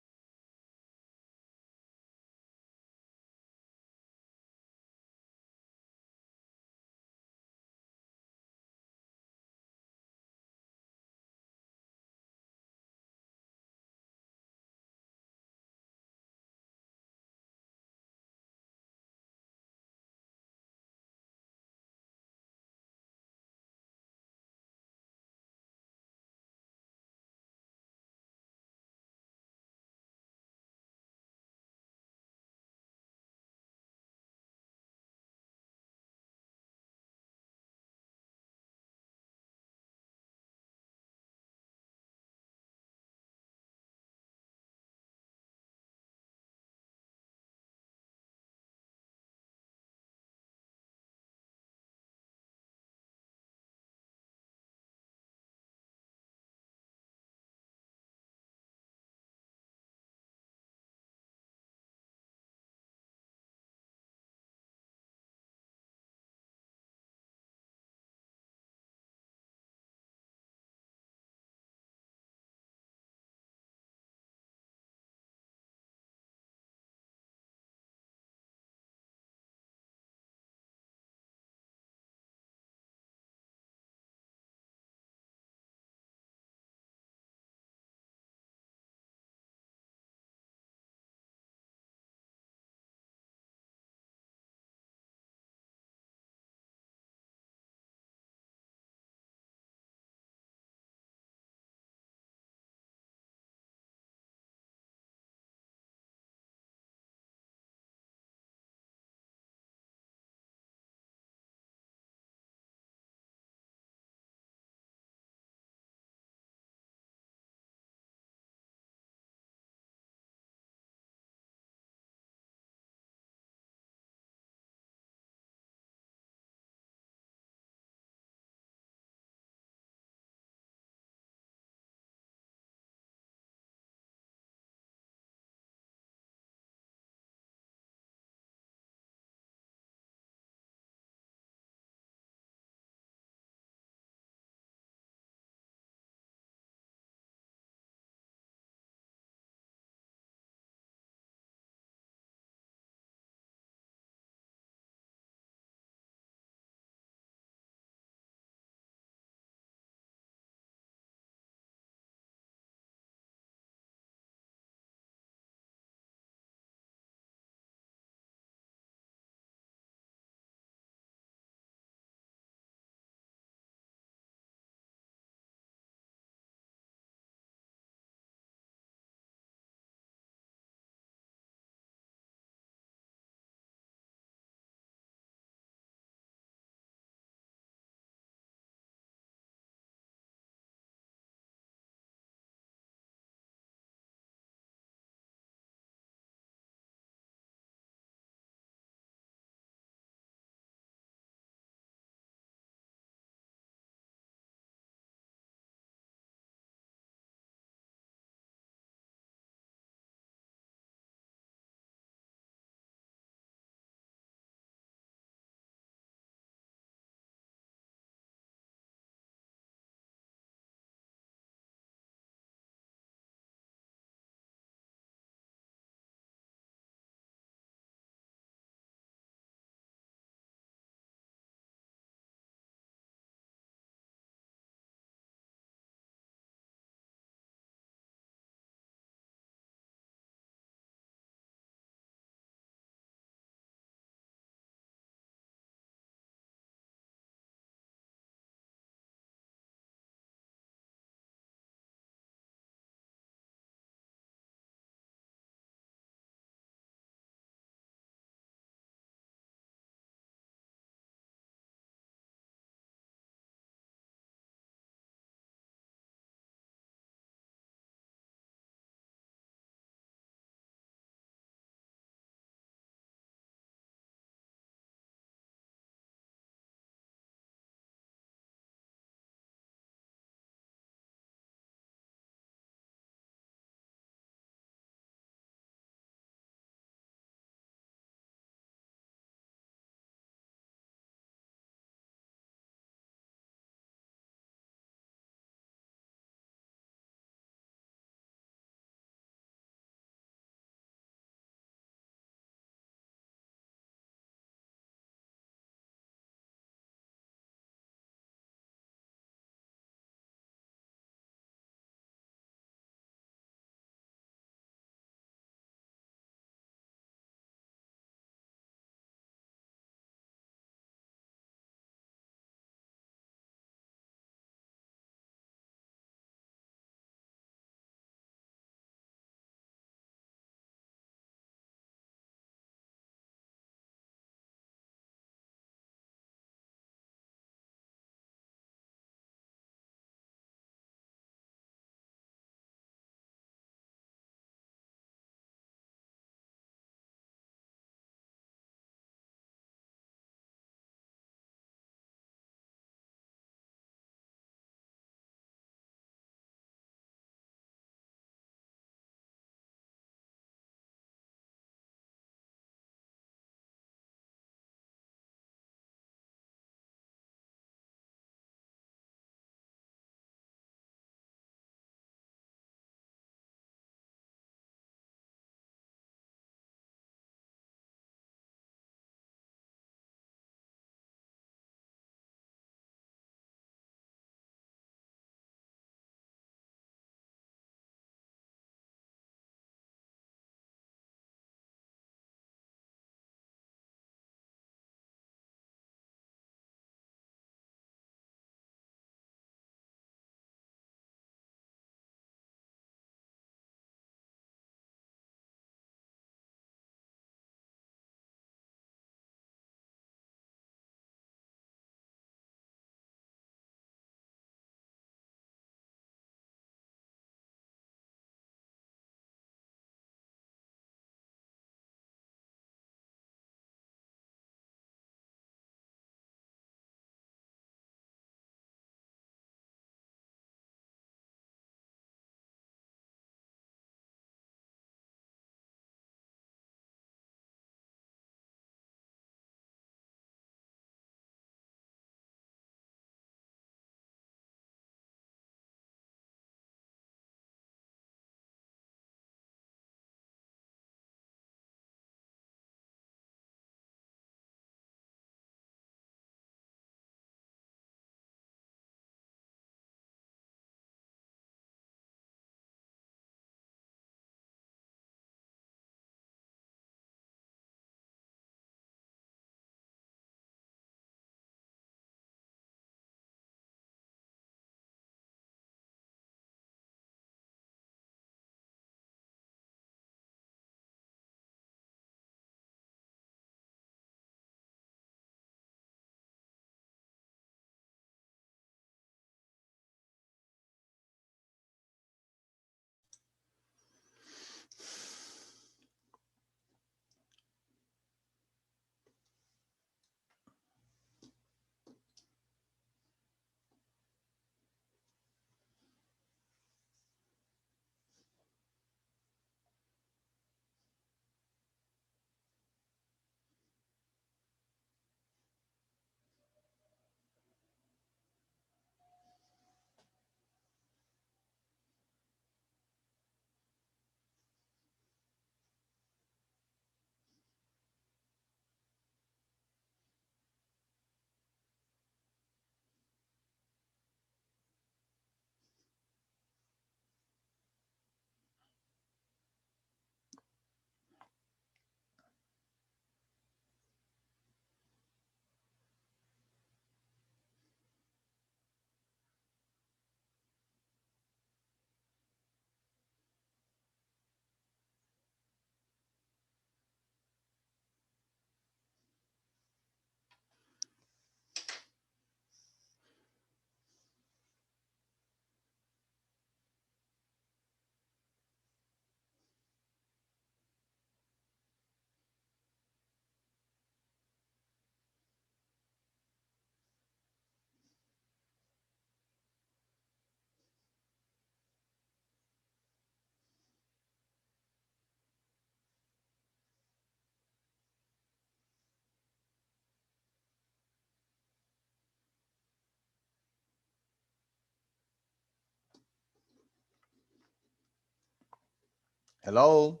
Hello?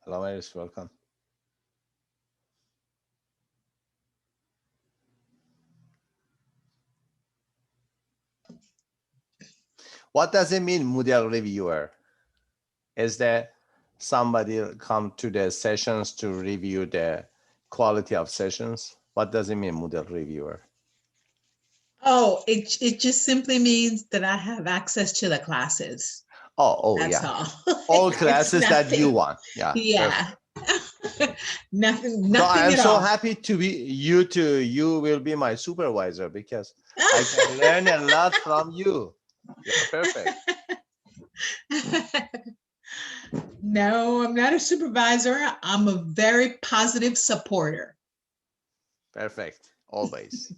Hello, Iris, welcome. What does it mean, Moodle reviewer? Is that somebody come to the sessions to review the quality of sessions? What does it mean, Moodle reviewer? Oh, it just simply means that I have access to the classes. Oh, That's yeah. all. All classes that you want. Yeah. Yeah. nothing So I am at so all. happy to be you will be my supervisor because I can learn a lot from you. You're perfect. No, I'm not a supervisor. I'm a very positive supporter. Perfect. Always.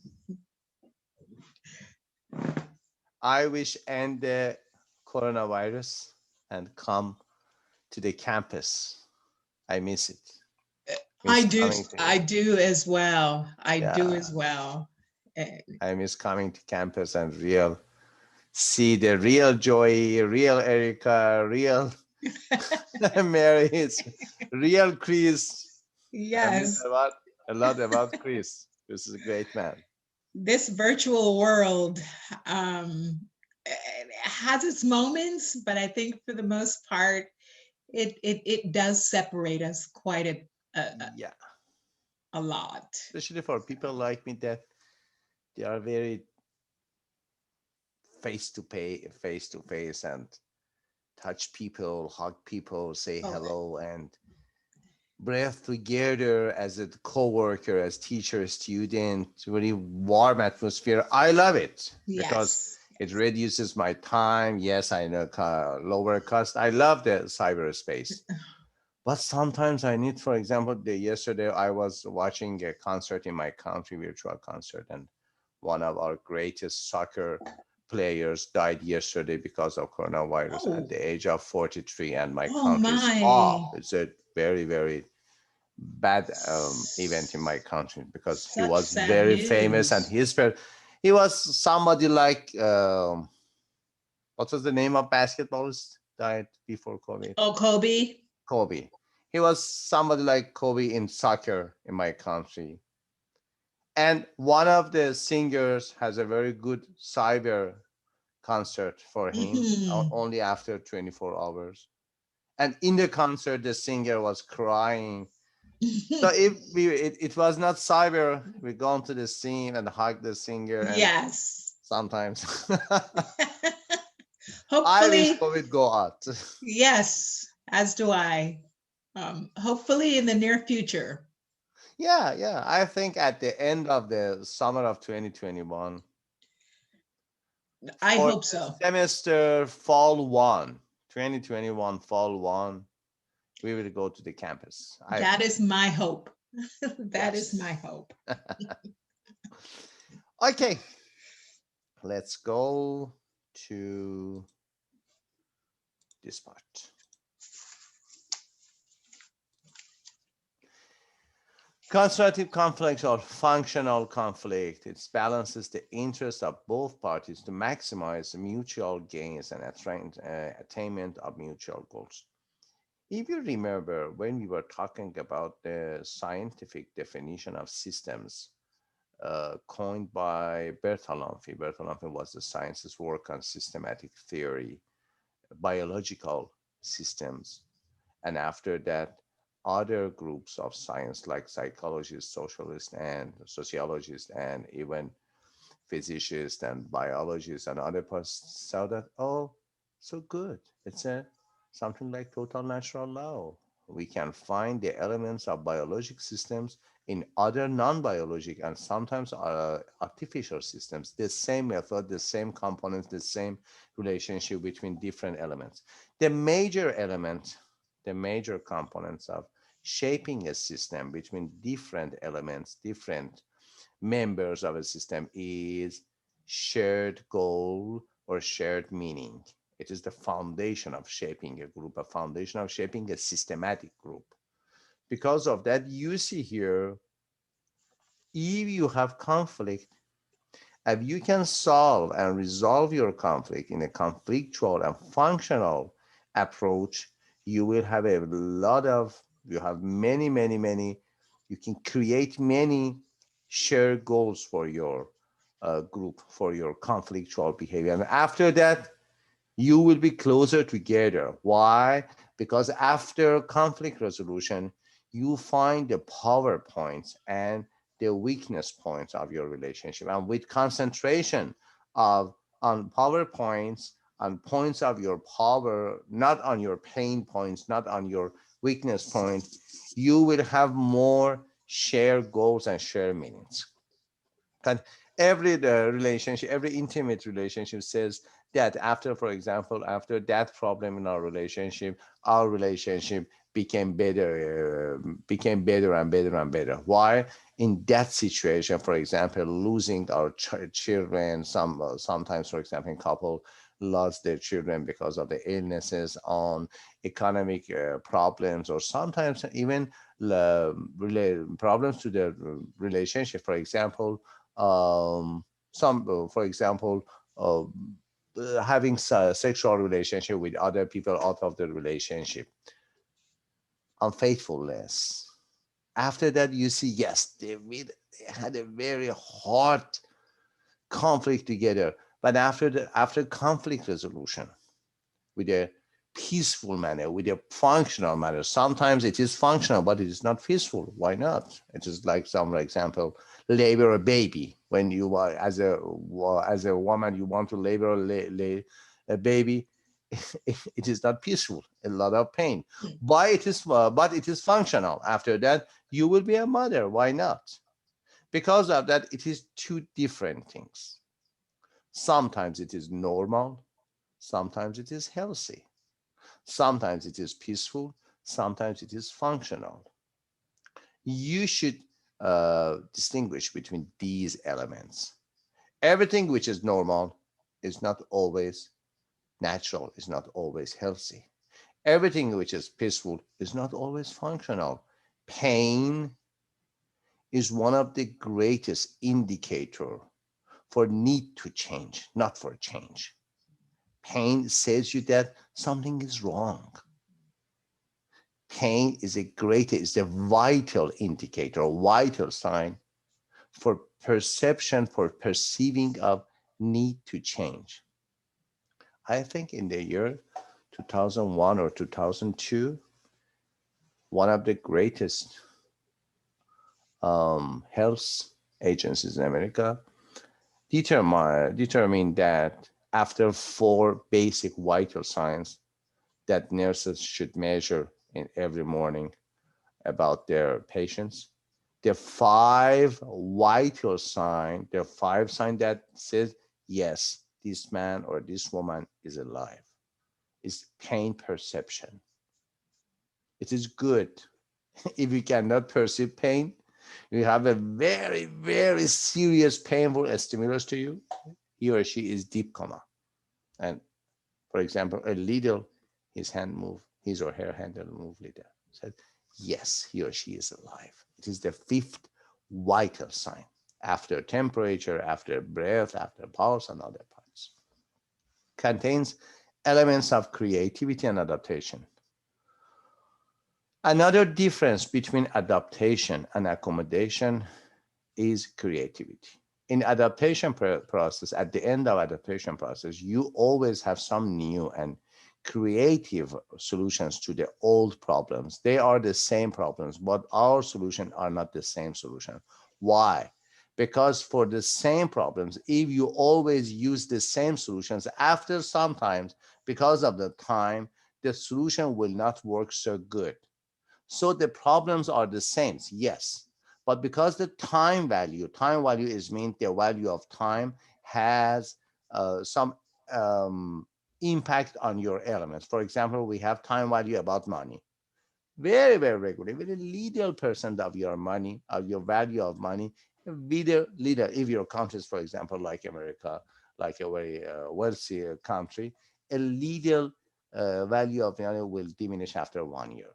I wish end the coronavirus and come to the campus. I miss it. I do as well. I do as well. I miss coming to campus and see the real Joy, real Erica, real Mary, real Chris. Yes. A lot about Chris. This is a great man. This virtual world has its moments, but I think for the most part, it does separate us quite a lot. Especially for people like me that they are very face to face and touch people, hug people, say hello, and breathe together as a co-worker, as teacher, student, very warm atmosphere. I love it because it reduces my time. Yes, I know lower cost. I love the cyberspace. But sometimes I need, for example, yesterday I was watching a concert in my country, virtual concert, and one of our greatest soccer players died yesterday because of coronavirus at the age of 43. And my country's it's a very, very bad event in my country because he was very famous and he was somebody like what was the name of basketballist died before COVID? Oh, Kobe. Kobe. He was somebody like Kobe in soccer in my country. And one of the singers has a very good cyber concert for him only after 24 hours. And in the concert, the singer was crying. So if it was not cyber, we gone to the scene and hug the singer. And yes. Sometimes. Hopefully, I wish COVID go out. Yes, as do I. Hopefully in the near future. Yeah. I think at the end of the summer of 2021. I hope so. Semester fall 1, 2021 fall 1, we will go to the campus. That is my hope. That is my hope. Okay, let's go to this part. Constructive conflict or functional conflict, it balances the interests of both parties to maximize mutual gains and attainment of mutual goals. If you remember when we were talking about the scientific definition of systems coined by Bertalanffy. Bertalanffy was the science's work on systematic theory, biological systems, and after that, other groups of science like psychologists, socialists, and sociologists, and even physicists and biologists and other parts saw that, oh, so good. It's something like total natural law. We can find the elements of biologic systems in other non-biologic and sometimes artificial systems. The same method, the same components, the same relationship between different elements. The major element, the major components of shaping a system between different elements, different members of a system is shared goal or shared meaning. It is the foundation of shaping a group, a foundation of shaping a systematic group. Because of that, you see here, if you have conflict, if you can solve and resolve your conflict in a conflictual and functional approach, you will have a lot of, you have many, you can create many shared goals for your group, for your conflictual behavior. And after that, you will be closer together. Why? Because after conflict resolution, you find the power points and the weakness points of your relationship. And with concentration of on power points, on points of your power, not on your pain points, not on your weakness points, you will have more shared goals and shared meanings. And every relationship, every intimate relationship says that after, for example, after that problem in our relationship became better and better and better. Why? In that situation, for example, losing our children, sometimes, for example, couple lost their children because of the illnesses, on economic problems, or sometimes even problems to the relationship. For example, having sexual relationship with other people out of the relationship, unfaithfulness. After that, you see, yes, they had a very hard conflict together. But after conflict resolution, with a peaceful manner, with a functional manner, sometimes it is functional, but it is not peaceful. Why not? It is like, some example, labor a baby. When you are as a woman, you want to labor a baby, it is not peaceful, a lot of pain. But it is functional. After that, you will be a mother. Why not? Because of that, it is two different things. Sometimes it is normal, sometimes it is healthy, sometimes it is peaceful, sometimes it is functional. You should distinguish between these elements. Everything which is normal is not always natural, is not always healthy. Everything which is peaceful is not always functional. Pain is one of the greatest indicator for need to change, not for change. Pain says you that something is wrong. Pain is a vital indicator, a vital sign for perception, for perceiving of need to change. I think in the year 2001 or 2002, one of the greatest health agencies in America determined that after 4 basic vital signs that nurses should measure in every morning about their patients, the 5 vital signs, the 5 signs that says, yes, this man or this woman is alive, is pain perception. It is good. If you cannot perceive pain, you have a very, very serious painful stimulus to you, he or she is deep coma. And for example, a little, his or her hand will move little. Said, yes, he or she is alive. It is the 5th vital sign after temperature, after breath, after pulse, and other parts. Contains elements of creativity and adaptation. Another difference between adaptation and accommodation is creativity. In adaptation process, at the end of adaptation process, you always have some new and creative solutions to the old problems. They are the same problems, but our solutions are not the same solution. Why? Because for the same problems, if you always use the same solutions, after sometimes, because of the time, the solution will not work so good. So the problems are the same, yes, but because the time value is mean the value of time has some impact on your elements. For example, we have time value about money. Very, very regularly, very little percent of your money, of your value of money, little, if your countries, for example, like America, like a very wealthy country, a little value of money will diminish after 1 year.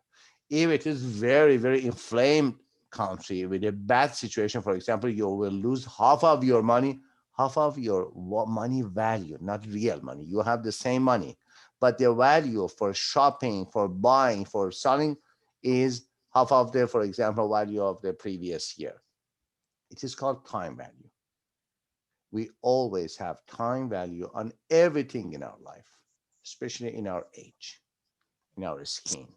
If it is very, very inflamed country with a bad situation, for example, you will lose half of your money, half of your money value, not real money. You have the same money, but the value for shopping, for buying, for selling is half of the, for example, value of the previous year. It is called time value. We always have time value on everything in our life, especially in our age, in our skin.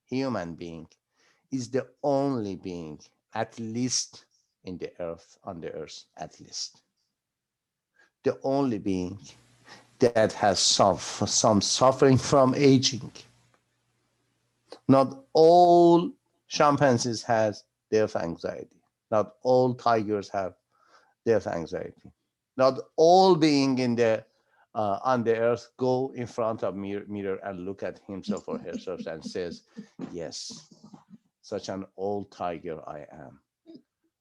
Human being is the only being, at least in the earth, on the earth, at least, the only being that has some suffering from aging. Not all chimpanzees has death anxiety. Not all tigers have death anxiety. Not all being in the on the earth go in front of mirror and look at himself or herself and says, yes, such an old tiger I am.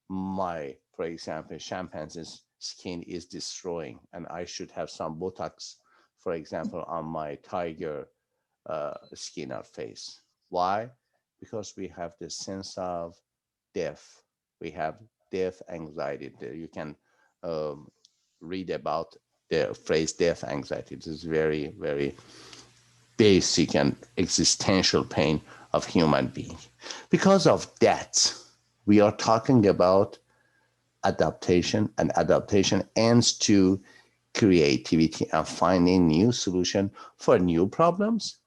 My, for example, chimpanzee's skin is destroying and I should have some Botox, for example, on my tiger skin or face. Why? Because we have the sense of death. We have death anxiety. You can read about the phrase death anxiety. It is very, very basic and existential pain of human being. Because of that, we are talking about adaptation, and adaptation ends to creativity and finding new solution for new problems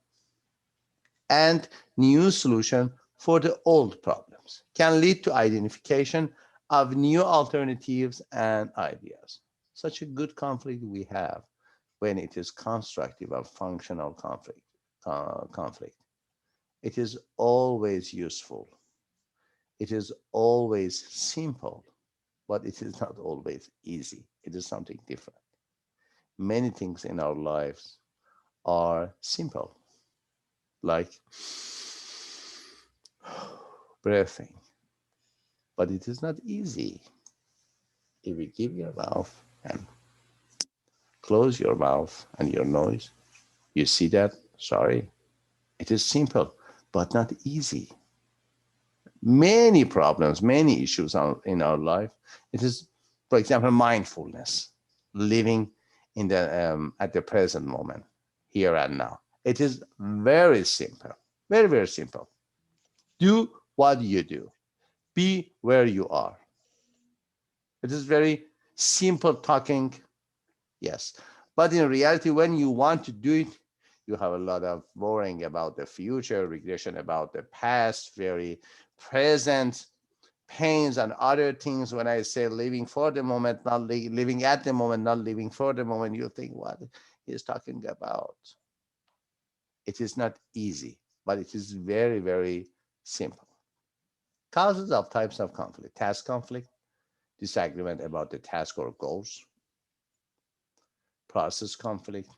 and new solution for the old problems, can lead to identification of new alternatives and ideas. Such a good conflict we have when it is constructive or functional conflict. It is always useful. It is always simple, but it is not always easy. It is something different. Many things in our lives are simple, like breathing, but it is not easy. If you give your mouth and close your mouth and your nose, you see that? Sorry. It is simple, but not easy. Many problems, many issues in our life. It is, for example, mindfulness, living in the at the present moment, here and now. It is very simple, very, very simple. Do what you do. Be where you are. It is very simple talking, yes. But in reality, when you want to do it, you have a lot of worrying about the future, regression about the past, very present pains and other things. When I say living for the moment, not living at the moment, not living for the moment, you think what he's talking about. It is not easy, but it is very, very simple. Causes of types of conflict: task conflict, disagreement about the task or goals; process conflict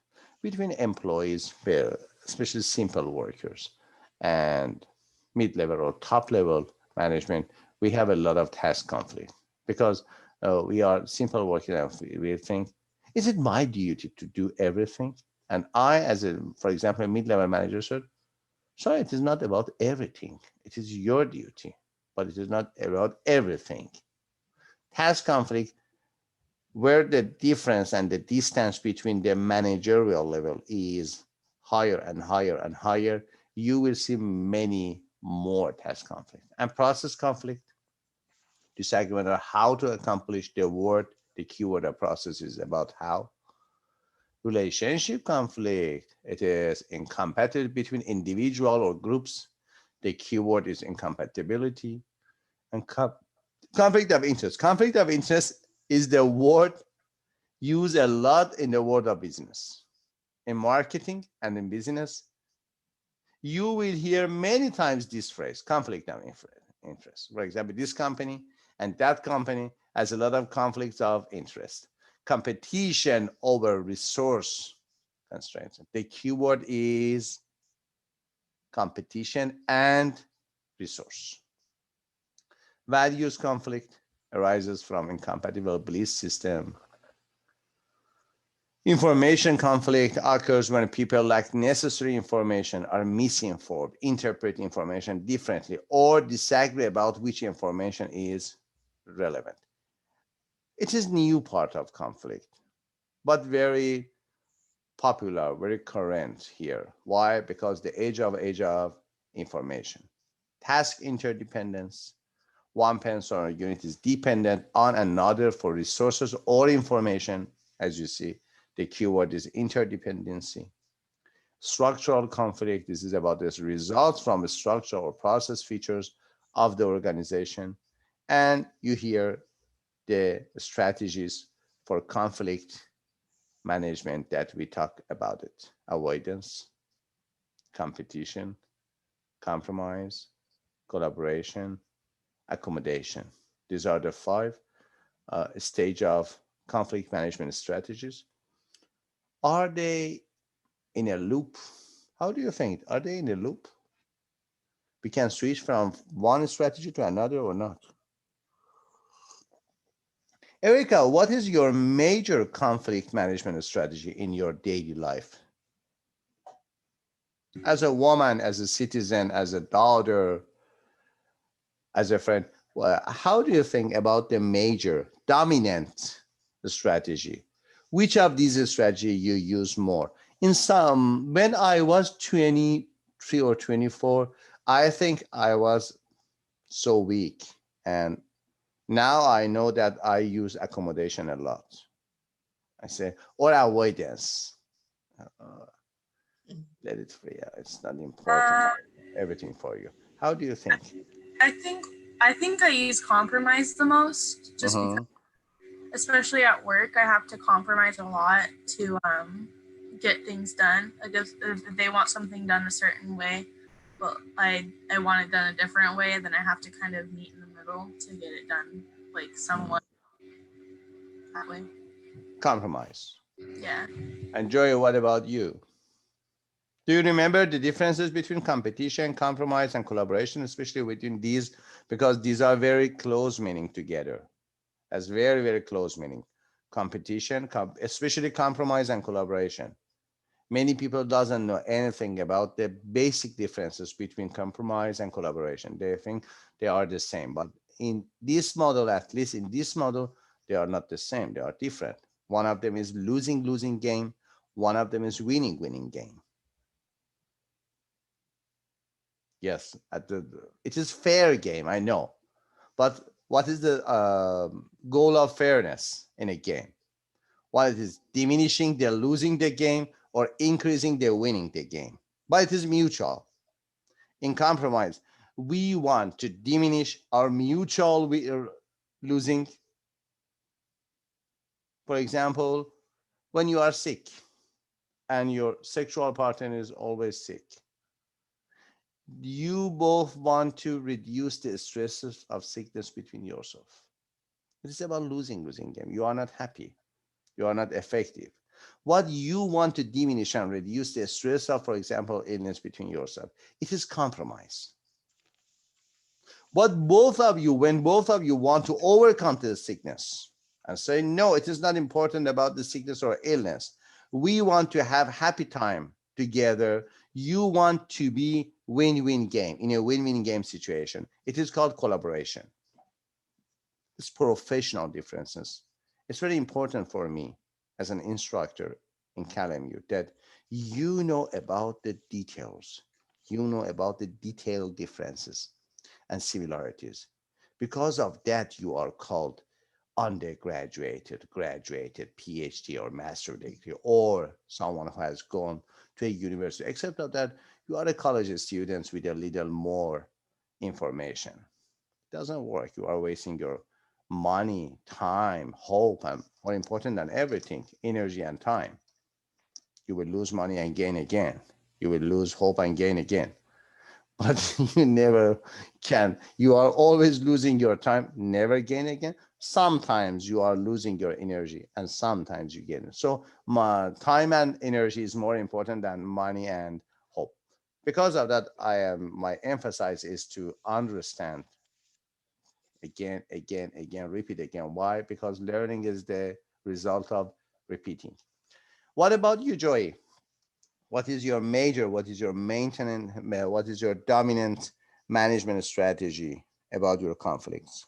between employees, especially simple workers, and mid-level or top-level management. We have a lot of task conflict because we are simple workers. We think, is it my duty to do everything? And I, as a, for example, a mid-level manager, said, sorry, it is not about everything. It is your duty, but it is not about everything. Task conflict, where the difference and the distance between the managerial level is higher and higher and higher, you will see many more task conflict. And process conflict, disagreement on how to accomplish the word, the keyword of process is about how. Relationship conflict, it is incompatibility between individual or groups. The keyword is incompatibility. And conflict of interest. Conflict of interest is the word used a lot in the world of business. In marketing and in business, you will hear many times this phrase, conflict of interest. For example, this company and that company has a lot of conflicts of interest. Competition over resource constraints. The keyword is competition and resource. Values conflict arises from incompatible belief system. Information conflict occurs when people lack necessary information, are misinformed, interpret information differently, or disagree about which information is relevant. It is new part of conflict, but very popular, very current here. Why? Because the age of information. Task interdependence. One person or unit is dependent on another for resources or information. As you see, the keyword is interdependency. Structural conflict. This is about this results from the structure or process features of the organization. And you hear the strategies for conflict management that we talk about it: avoidance, competition, compromise, collaboration, accommodation. These are the 5 stage of conflict management strategies. Are they in a loop? How do you think? Are they in a loop? We can switch from one strategy to another or not? Erica, what is your major conflict management strategy in your daily life? As a woman, as a citizen, as a daughter, as a friend, how do you think about the major dominant strategy? Which of these strategies you use more? In some, when I was 23 or 24, I think I was so weak. And now I know that I use accommodation a lot. I say, or avoidance. Let it free. It's not important. Everything for you. How do you think? I think I use compromise the most, just because, especially at work, I have to compromise a lot to get things done. Like if they want something done a certain way, but I want it done a different way, then I have to kind of meet in the middle to get it done, like somewhat that way. Compromise. Yeah. And Joy, what about you? Do you remember the differences between competition, compromise, and collaboration, especially within these, because these are very close meaning together, as very, very close meaning. Competition, especially compromise and collaboration. Many people doesn't know anything about the basic differences between compromise and collaboration. They think they are the same, but in this model, at least in this model, they are not the same. They are different. One of them is losing game. One of them is winning game. Yes, it is fair game, I know. But what is the goal of fairness in a game? What it is diminishing the losing the game or increasing the winning the game. But it is mutual. In compromise, we want to diminish our mutual losing. For example, when you are sick and your sexual partner is always sick, you both want to reduce the stresses of sickness between yourself. It is about losing game. You are not happy. You are not effective. What you want to diminish and reduce the stress of, for example, illness between yourself, it is compromise. But when both of you want to overcome the sickness and say, no, it is not important about the sickness or illness. We want to have happy time together. You want to be win-win game, in a win-win game situation. It is called collaboration. It's professional differences. It's very important for me as an instructor in CalMU that you know about the details. You know about the detailed differences and similarities. Because of that, you are called undergraduated, graduated, PhD or master degree, or someone who has gone to a university, except that you are a college student with a little more information. It doesn't work. You are wasting your money, time, hope, and more important than everything, energy and time. You will lose money and gain again. You will lose hope and gain again. But you never can. You are always losing your time, never gain again. Sometimes you are losing your energy and sometimes you gain it. So my time and energy is more important than money and hope. Because of that, my emphasis is to understand again, repeat again. Why? Because learning is the result of repeating. What about you, Joy? What is your major, what is your maintenance, what is your dominant management strategy about your conflicts?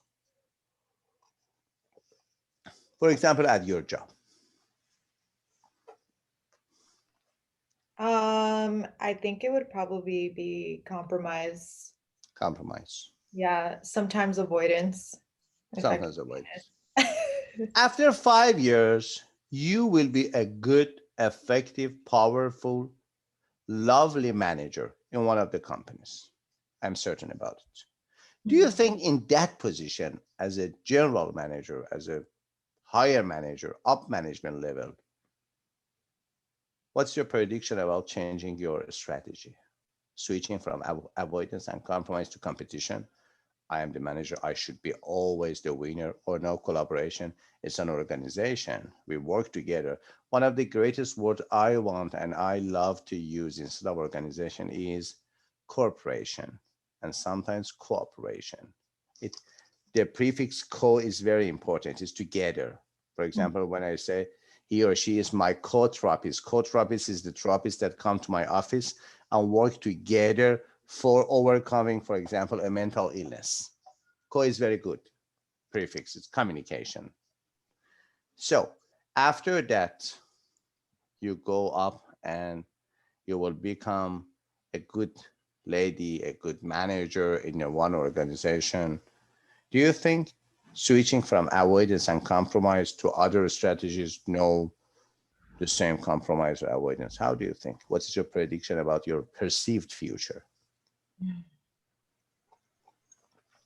For example, at your job. I think it would probably be compromise. Compromise. Yeah, sometimes avoidance. Sometimes avoidance. After 5 years, you will be a good, effective, powerful, lovely manager in one of the companies. I'm certain about it. Do you think in that position, as a general manager, as a higher manager, up management level, what's your prediction about changing your strategy? Switching from avoidance and compromise to competition? I am the manager, I should be always the winner, or no collaboration. It's an organization. We work together. One of the greatest words I want and I love to use instead of organization is corporation and sometimes cooperation. The prefix co is very important. It's together. For example, when I say he or she is my co-therapist, co-therapist is the therapist that come to my office and work together for overcoming, for example, a mental illness. Co is very good prefix. It's communication. So after that, you go up and you will become a good lady, a good manager in your one organization. Do you think switching from avoidance and compromise to other strategies, no, the same compromise or avoidance? How do you think? What's your prediction about your perceived future?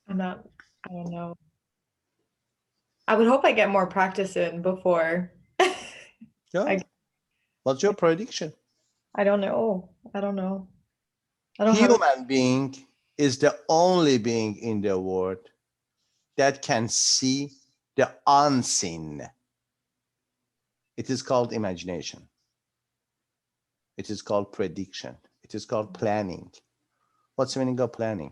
I don't know. I would hope I get more practice in before. Yeah. What's your prediction? I don't know. I don't know. Human being is the only being in the world that can see the unseen. It is called imagination. It is called prediction. It is called planning. What's the meaning of planning?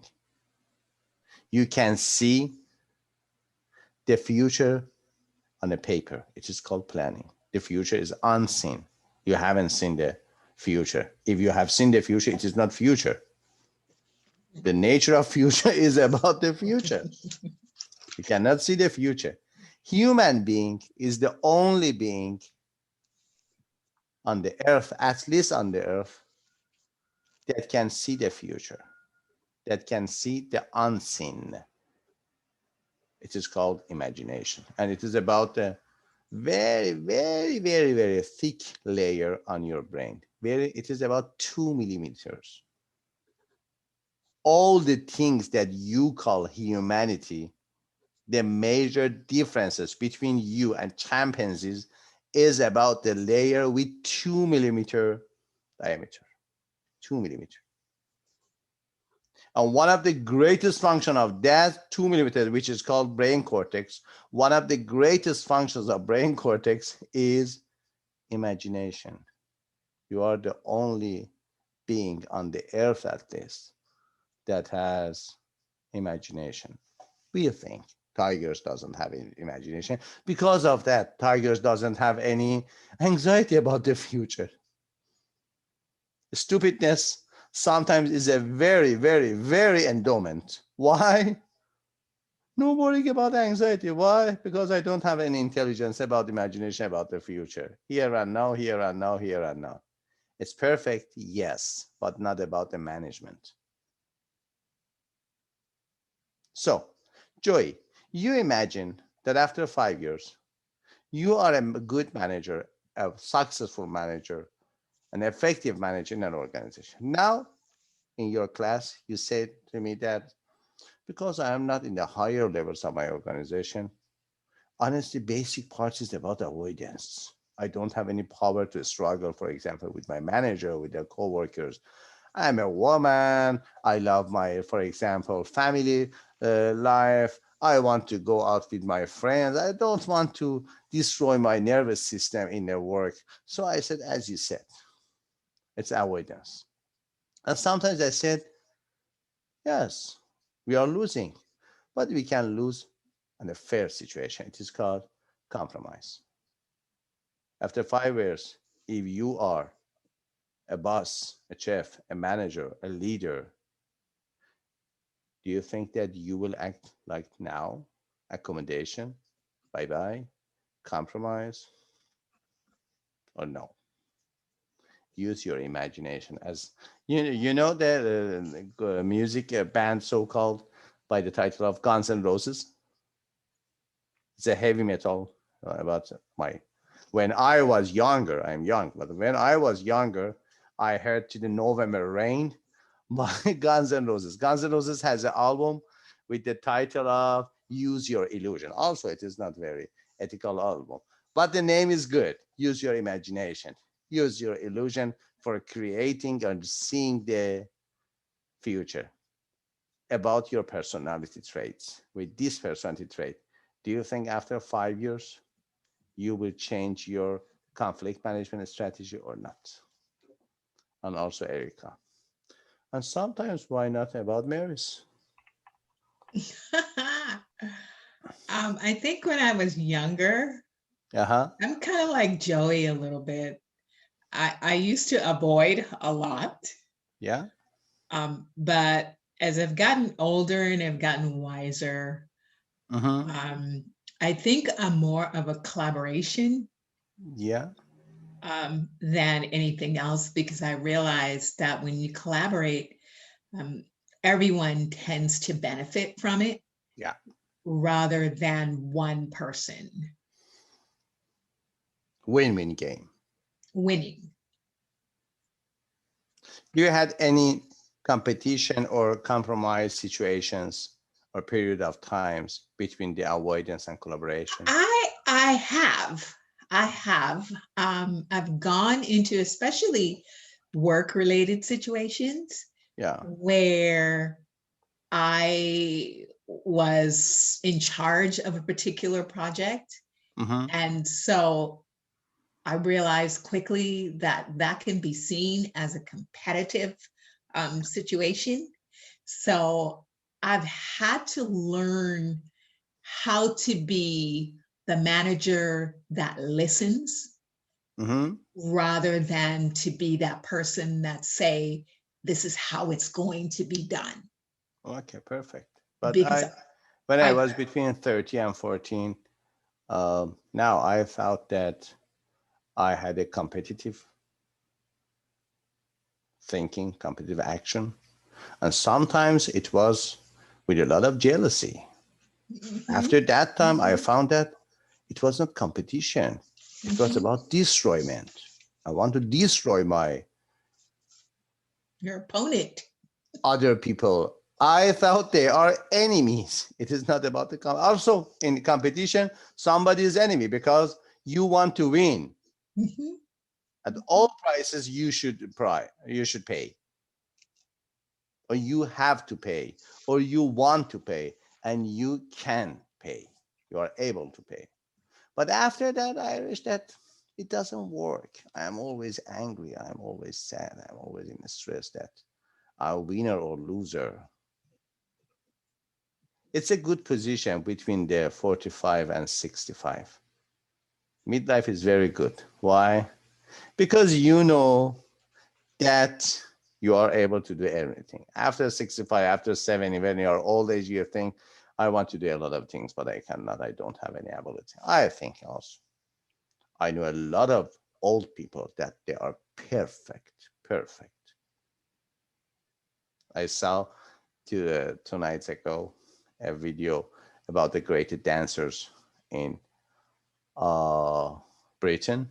You can see the future on a paper. It is called planning. The future is unseen. You haven't seen the future. If you have seen the future, it is not future. The nature of future is about the future. You cannot see the future. Human being is the only being on the earth, at least on the earth, that can see the future, that can see the unseen. It is called imagination. And it is about a very, very, very, very thick layer on your brain. It is about 2 millimeters. All the things that you call humanity, the major differences between you and chimpanzees is about the layer with 2 millimeter diameter, 2 millimeter. And one of the greatest function of that 2 millimeter, which is called brain cortex, one of the greatest functions of brain cortex is imagination. You are the only being on the earth, at least, that has imagination. We think tigers doesn't have any imagination. Because of that, tigers doesn't have any anxiety about the future. Stupidness sometimes is a very, very, very endowment. Why? No worrying about anxiety. Why? Because I don't have any intelligence about imagination about the future. Here and now, here and now, here and now. It's perfect, yes, but not about the management. So, Joy, you imagine that after 5 years, you are a good manager, a successful manager, an effective manager in an organization. Now, in your class, you said to me that because I am not in the higher levels of my organization, honestly, basic parts is about avoidance. I don't have any power to struggle, for example, with my manager, with the coworkers. I'm a woman. I love my, for example, family life. I want to go out with my friends. I don't want to destroy my nervous system in the work. So I said, as you said, it's avoidance. And sometimes I said, yes, we are losing, but we can lose in a fair situation. It is called compromise. After 5 years, if you are a boss, a chef, a manager, a leader, do you think that you will act like now? Accommodation, bye-bye, compromise, or no? Use your imagination. As you know the music band so-called by the title of Guns N' Roses. It's a heavy metal about when I was younger. I'm young, but when I was younger, I heard To the November Rain by Guns N' Roses. Guns N' Roses has an album with the title of Use Your Illusion. Also, it is not very ethical album, but the name is good. Use your imagination. Use your illusion for creating and seeing the future. About your personality traits. With this personality trait, do you think after 5 years you will change your conflict management strategy or not? And also Erica. And sometimes why not about Mary's? I think when I was younger, I'm kind of like Joey a little bit. I used to avoid a lot. Yeah. But as I've gotten older and I've gotten wiser, I think I'm more of a collaboration. Yeah. Than anything else, because I realized that when you collaborate, everyone tends to benefit from it. Yeah. Rather than one person. Win-win game. Winning. Do you had any competition or compromise situations or period of times between the avoidance and collaboration? I have. I've gone into especially work-related situations. Yeah. Where I was in charge of a particular project. And so I realized quickly that that can be seen as a competitive situation. So I've had to learn how to be the manager that listens rather than to be that person that say, this is how it's going to be done. Okay, perfect. But when I was between 30 and 14, now I felt that I had a competitive thinking, competitive action. And sometimes it was with a lot of jealousy. After that time, I found that it was not competition. It was about destroyment. I want to destroy your opponent. Other people. I thought they are enemies. It is not about the also in competition, somebody is enemy because you want to win. At all prices, you should pay, or you have to pay, or you want to pay, and you can pay. You are able to pay. But after that, I realized that it doesn't work. I'm always angry. I'm always sad. I'm always in stress that I'm winner or loser. It's a good position between the 45 and 65. Midlife is very good. Why? Because you know that you are able to do everything. After 65, after 70, when you are old age, you think, I want to do a lot of things, but I cannot. I don't have any ability. I think also. I know a lot of old people that they are perfect. I saw 2 nights ago a video about the great dancers in Britain.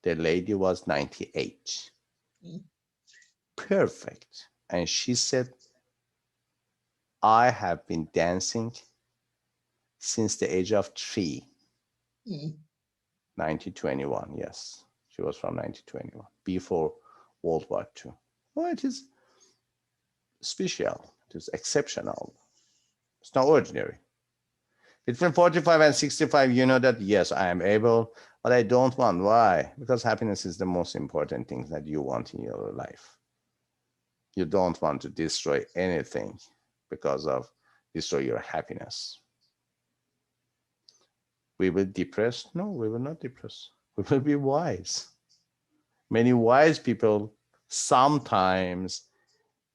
The lady was 98. Perfect. And she said, I have been dancing since the age of 3. 1921, yes. She was from 1921, before World War II. Well, it is special. It is exceptional. It's not ordinary. Between 45 and 65, you know that, yes, I am able, but I don't want. Why? Because happiness is the most important thing that you want in your life. You don't want to destroy anything because of destroy your happiness. We will depress? No, we will not depress. We will be wise. Many wise people, sometimes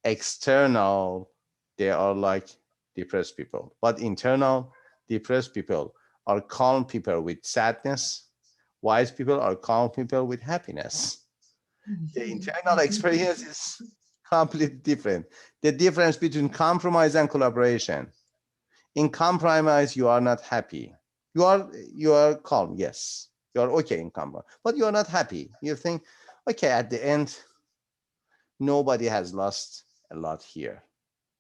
external, they are like depressed people, but internal, depressed people are calm people with sadness. Wise people are calm people with happiness. The internal experience is completely different. The difference between compromise and collaboration. In compromise, you are not happy. You are calm, yes. You are okay in compromise, but you are not happy. You think, okay, at the end, nobody has lost a lot here.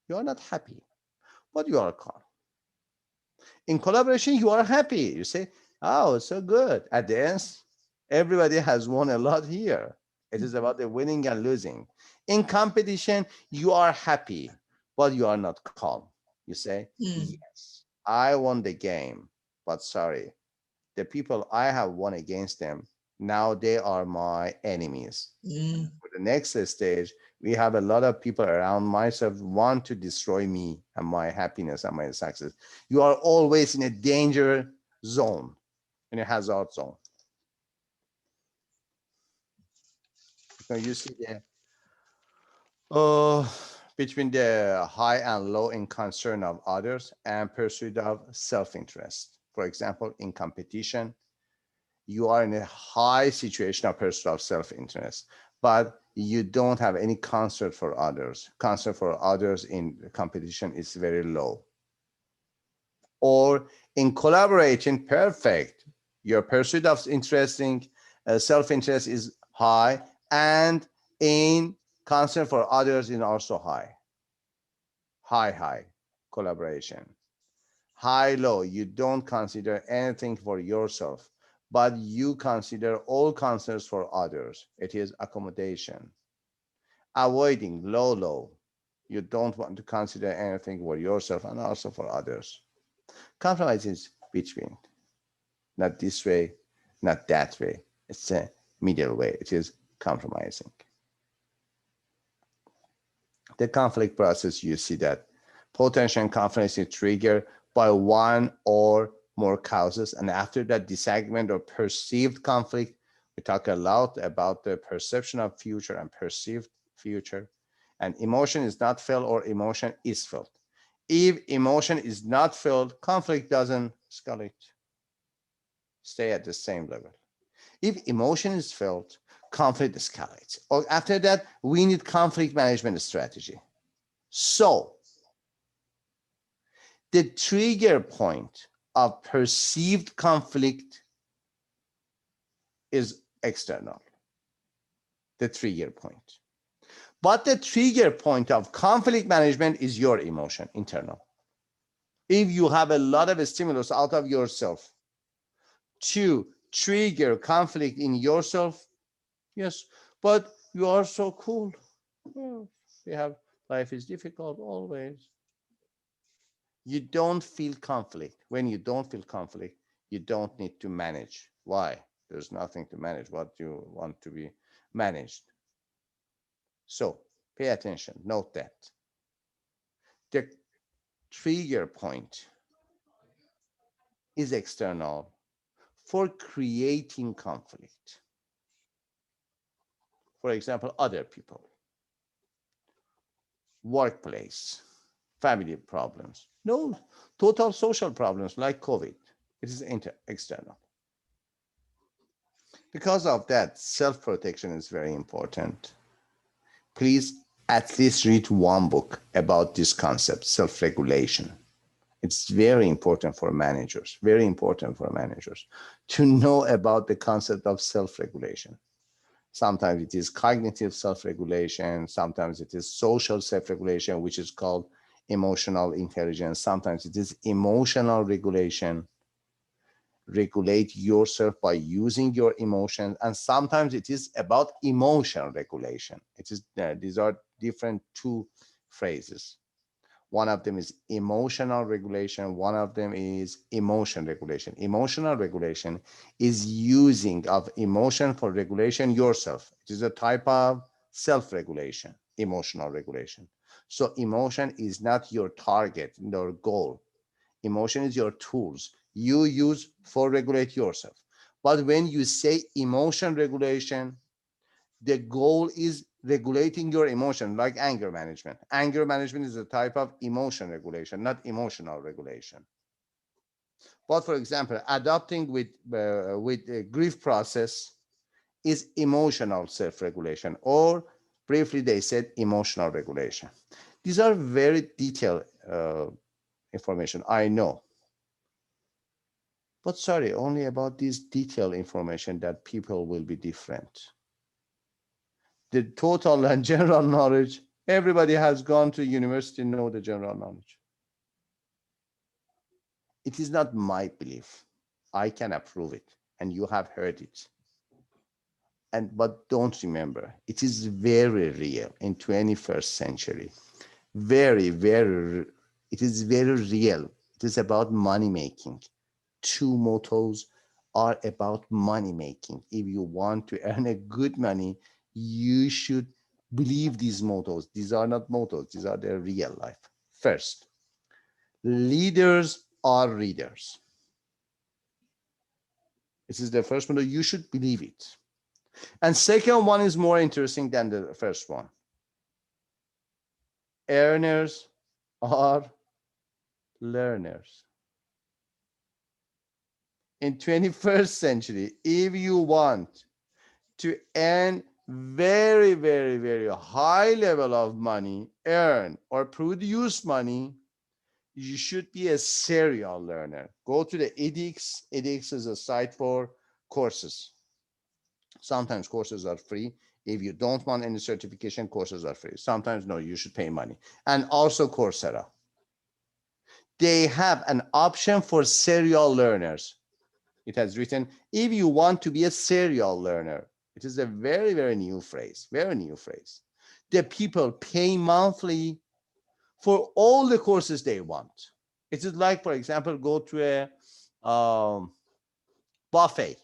You are not happy, but you are calm. In collaboration, you are happy. You say, oh, so good. At the end, everybody has won a lot here. It is about the winning and losing. In competition, you are happy, but you are not calm. You say, yes, I won the game, but sorry, the people I have won against them, now they are my enemies. For the next stage, we have a lot of people around myself want to destroy me and my happiness and my success. You are always in a danger zone, in a hazard zone. So you see the between the high and low in concern of others and pursuit of self-interest. For example, in competition, you are in a high situation of pursuit of self-interest, but you don't have any concern for others. Concern for others in competition is very low. Or in collaboration, perfect. Your pursuit of interesting self-interest is high, and in concern for others is also high. High collaboration. High low, you don't consider anything for yourself, but you consider all concerns for others. It is accommodation. Avoiding low, you don't want to consider anything for yourself and also for others. Compromise is between, not this way, not that way. It's a middle way. It is compromising. The conflict process, you see that potential conflict is triggered by one or more causes, and after that disagreement or perceived conflict, we talk a lot about the perception of future and perceived future, and emotion is not felt or emotion is felt. If emotion is not felt, conflict doesn't escalate, stay at the same level. If emotion is felt, conflict escalates. Or after that, we need conflict management strategy. So the trigger point of perceived conflict is external, the trigger point. But the trigger point of conflict management is your emotion, internal. If you have a lot of stimulus out of yourself to trigger conflict in yourself, yes, but you are so cool. Life is difficult always. You don't feel conflict. When you don't feel conflict, you don't need to manage. Why? There's nothing to manage. What you want to be managed. So pay attention. Note that. The trigger point is external for creating conflict. For example, other people, workplace, family problems, no total social problems like COVID. It is external. Because of that, self-protection is very important. Please at least read one book about this concept, self-regulation. It's very important for managers, to know about the concept of self-regulation. Sometimes it is cognitive self-regulation, sometimes it is social self-regulation, which is called emotional intelligence. Sometimes it is emotional regulation. Regulate yourself by using your emotions, and sometimes it is about emotion regulation. It is these are different two phrases. One of them is emotional regulation, one of them is emotion regulation. Emotional regulation is using of emotion for regulation yourself. It is a type of self-regulation, emotional regulation. So emotion is not your target, your goal. Emotion is your tools you use for regulate yourself. But when you say emotion regulation, The goal is regulating your emotion, like anger management. Anger management is a type of emotion regulation, not emotional regulation. But for example, adapting with grief process is emotional self-regulation, or briefly they said emotional regulation. These are very detailed information, I know. But sorry, only about this detailed information that people will be different. The total and general knowledge, everybody has gone to university, know the general knowledge. It is not my belief. I can approve it, and you have heard it. But don't remember, it is very real in 21st century. Very, very, it is very real. It is about money making. 2 mottos are about money making. If you want to earn a good money, you should believe these mottos. These are not mottos, these are their real life. First, leaders are readers. This is the first motto. You should believe it. And second one is more interesting than the first one. Earners are learners. In 21st century, if you want to earn very, very, very high level of money, earn or produce money, you should be a serial learner. Go to the edX. edX is a site for courses. Sometimes courses are free. If you don't want any certification, courses are free. Sometimes, no, you should pay money. And also Coursera. They have an option for serial learners. It has written, if you want to be a serial learner, it is a very, very new phrase, very new phrase. The people pay monthly for all the courses they want. It is like, for example, go to a buffet.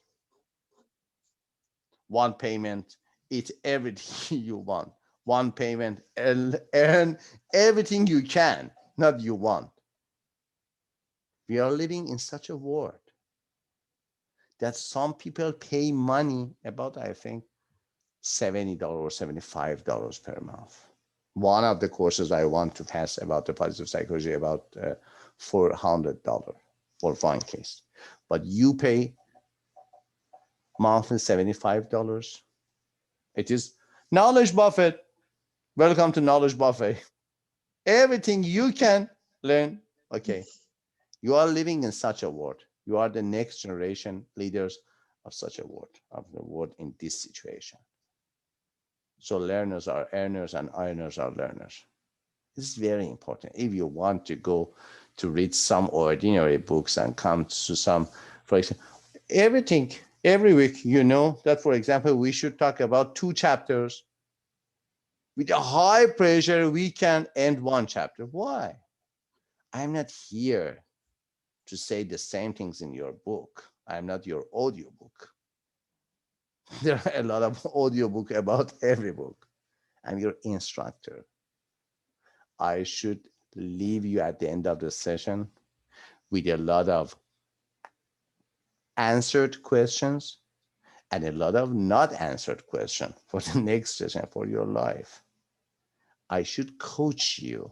One payment, eat everything you want. One payment, earn everything you can, not you want. We are living in such a world that some people pay money about, I think, $70 or $75 per month. One of the courses I want to pass about the positive psychology about $400 for one case. But you pay monthly $75. It is knowledge buffet. Welcome to knowledge buffet. Everything you can learn. Okay. You are living in such a world. You are the next generation leaders of such a world, of the world in this situation. So learners are earners and earners are learners. This is very important. If you want to go to read some ordinary books and come to some, for example, everything, every week, you know that, for example, we should talk about 2 chapters. With a high pressure, we can end 1 chapter. Why? I'm not here to say the same things in your book. I'm not your audiobook. There are a lot of audiobook about every book. I'm your instructor. I should leave you at the end of the session with a lot of answered questions and a lot of not answered questions for the next session for your life. I should coach you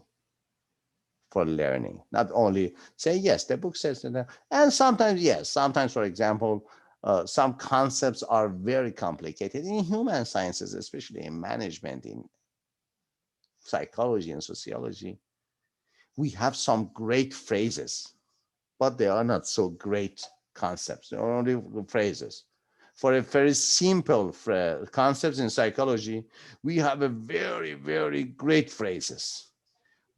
for learning, not only say, yes, the book says that, and sometimes, yes, sometimes, for example, some concepts are very complicated in human sciences, especially in management, in psychology and sociology. We have some great phrases, but they are not so great concepts. They're only phrases. For a very simple concepts in psychology, we have a very, very great phrases.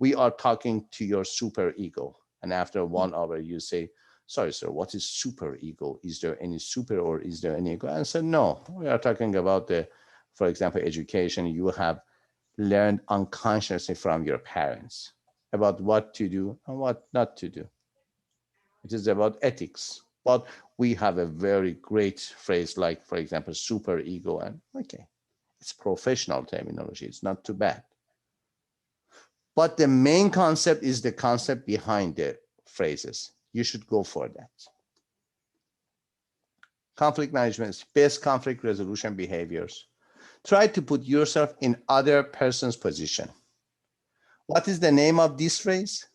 We are talking to your super ego. And after 1 hour, you say, sorry, sir, what is super ego? Is there any super or is there any ego? And I said, no, we are talking about for example, education. You have learned unconsciously from your parents about what to do and what not to do. It is about ethics. But we have a very great phrase like, for example, super ego. And okay, it's professional terminology. It's not too bad. But the main concept is the concept behind the phrases. You should go for that. Conflict management is best conflict resolution behaviors. Try to put yourself in other person's position. What is the name of this phrase?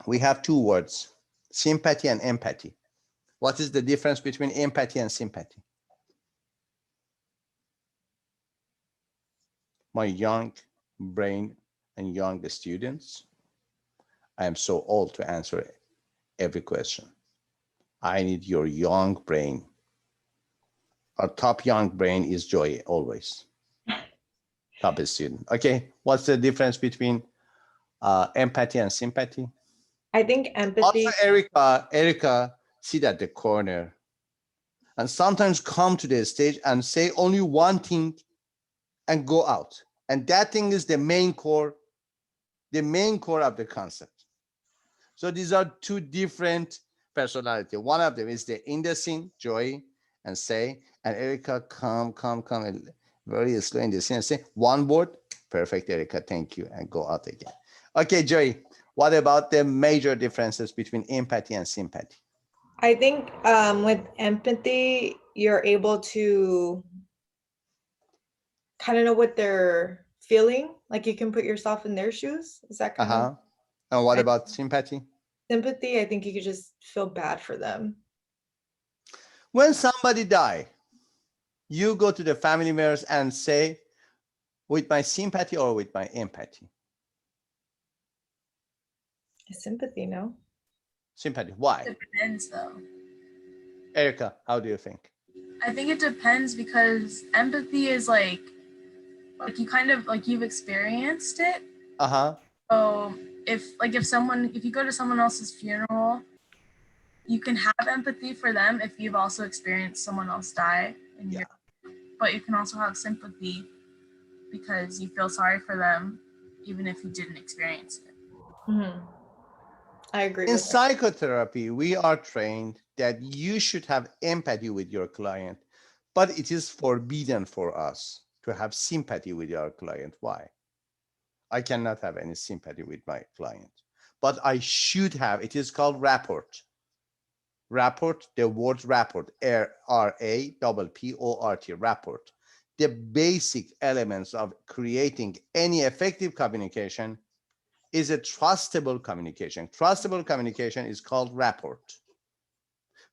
We have two words, sympathy and empathy. What is the difference between empathy and sympathy? My young brain and young students, I am so old to answer every question. I need your young brain. Our top young brain is Joy, always. Top student. Okay, what's the difference between empathy and sympathy? I think empathy. Also, Erica, sit at the corner and sometimes come to the stage and say only one thing and go out. And that thing is the main core of the concept. So these are two different personalities. One of them is the in the scene, Joy, and say, and Erica, come, and very slow in the scene and say one word, perfect, Erica, thank you, and go out again. Okay, Joy, what about the major differences between empathy and sympathy? I think with empathy, you're able to kind of know what they're feeling. Like you can put yourself in their shoes. Is that kind of? And what about sympathy? Sympathy, I think you could just feel bad for them. When somebody dies, you go to the family members and say, with my sympathy or with my empathy? Sympathy, no? Sympathy. Why? It depends, though. Erica, how do you think? I think it depends because empathy is like you kind of like you've experienced it. So if you go to someone else's funeral, you can have empathy for them if you've also experienced someone else die but you can also have sympathy because you feel sorry for them even if you didn't experience it. Mm-hmm. I agree. In psychotherapy, we are trained that you should have empathy with your client, but it is forbidden for us to have sympathy with our client. Why? I cannot have any sympathy with my client, but I should have. It is called rapport. Rapport, the word rapport, R-A-P-P-O-R-T, rapport. The basic elements of creating any effective communication is a trustable communication. Trustable communication is called rapport.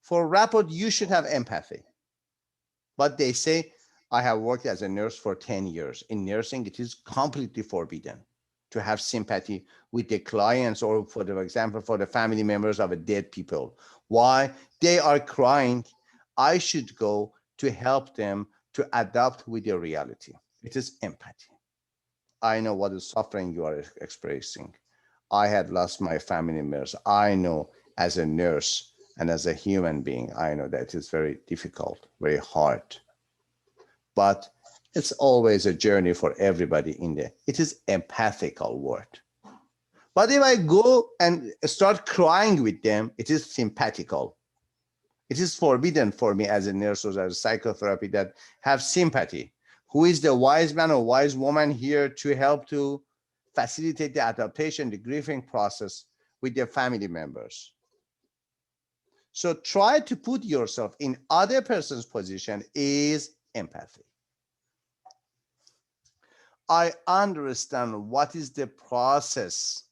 For rapport, you should have empathy. But they say, I have worked as a nurse for 10 years. In nursing, it is completely forbidden to have sympathy with the clients or, for example, for the family members of a dead people. Why? They are crying. I should go to help them to adapt with their reality. It is empathy. I know what is suffering you are experiencing. I had lost my family members. I know as a nurse and as a human being, I know that it's very difficult, very hard. But it's always a journey for everybody in there. It is empathical word. But if I go and start crying with them, it is sympathical. It is forbidden for me as a nurse or as a psychotherapy that have sympathy. Who is the wise man or wise woman here to help to facilitate the adaptation, the grieving process with their family members? So try to put yourself in other person's position is empathy. I understand what is the process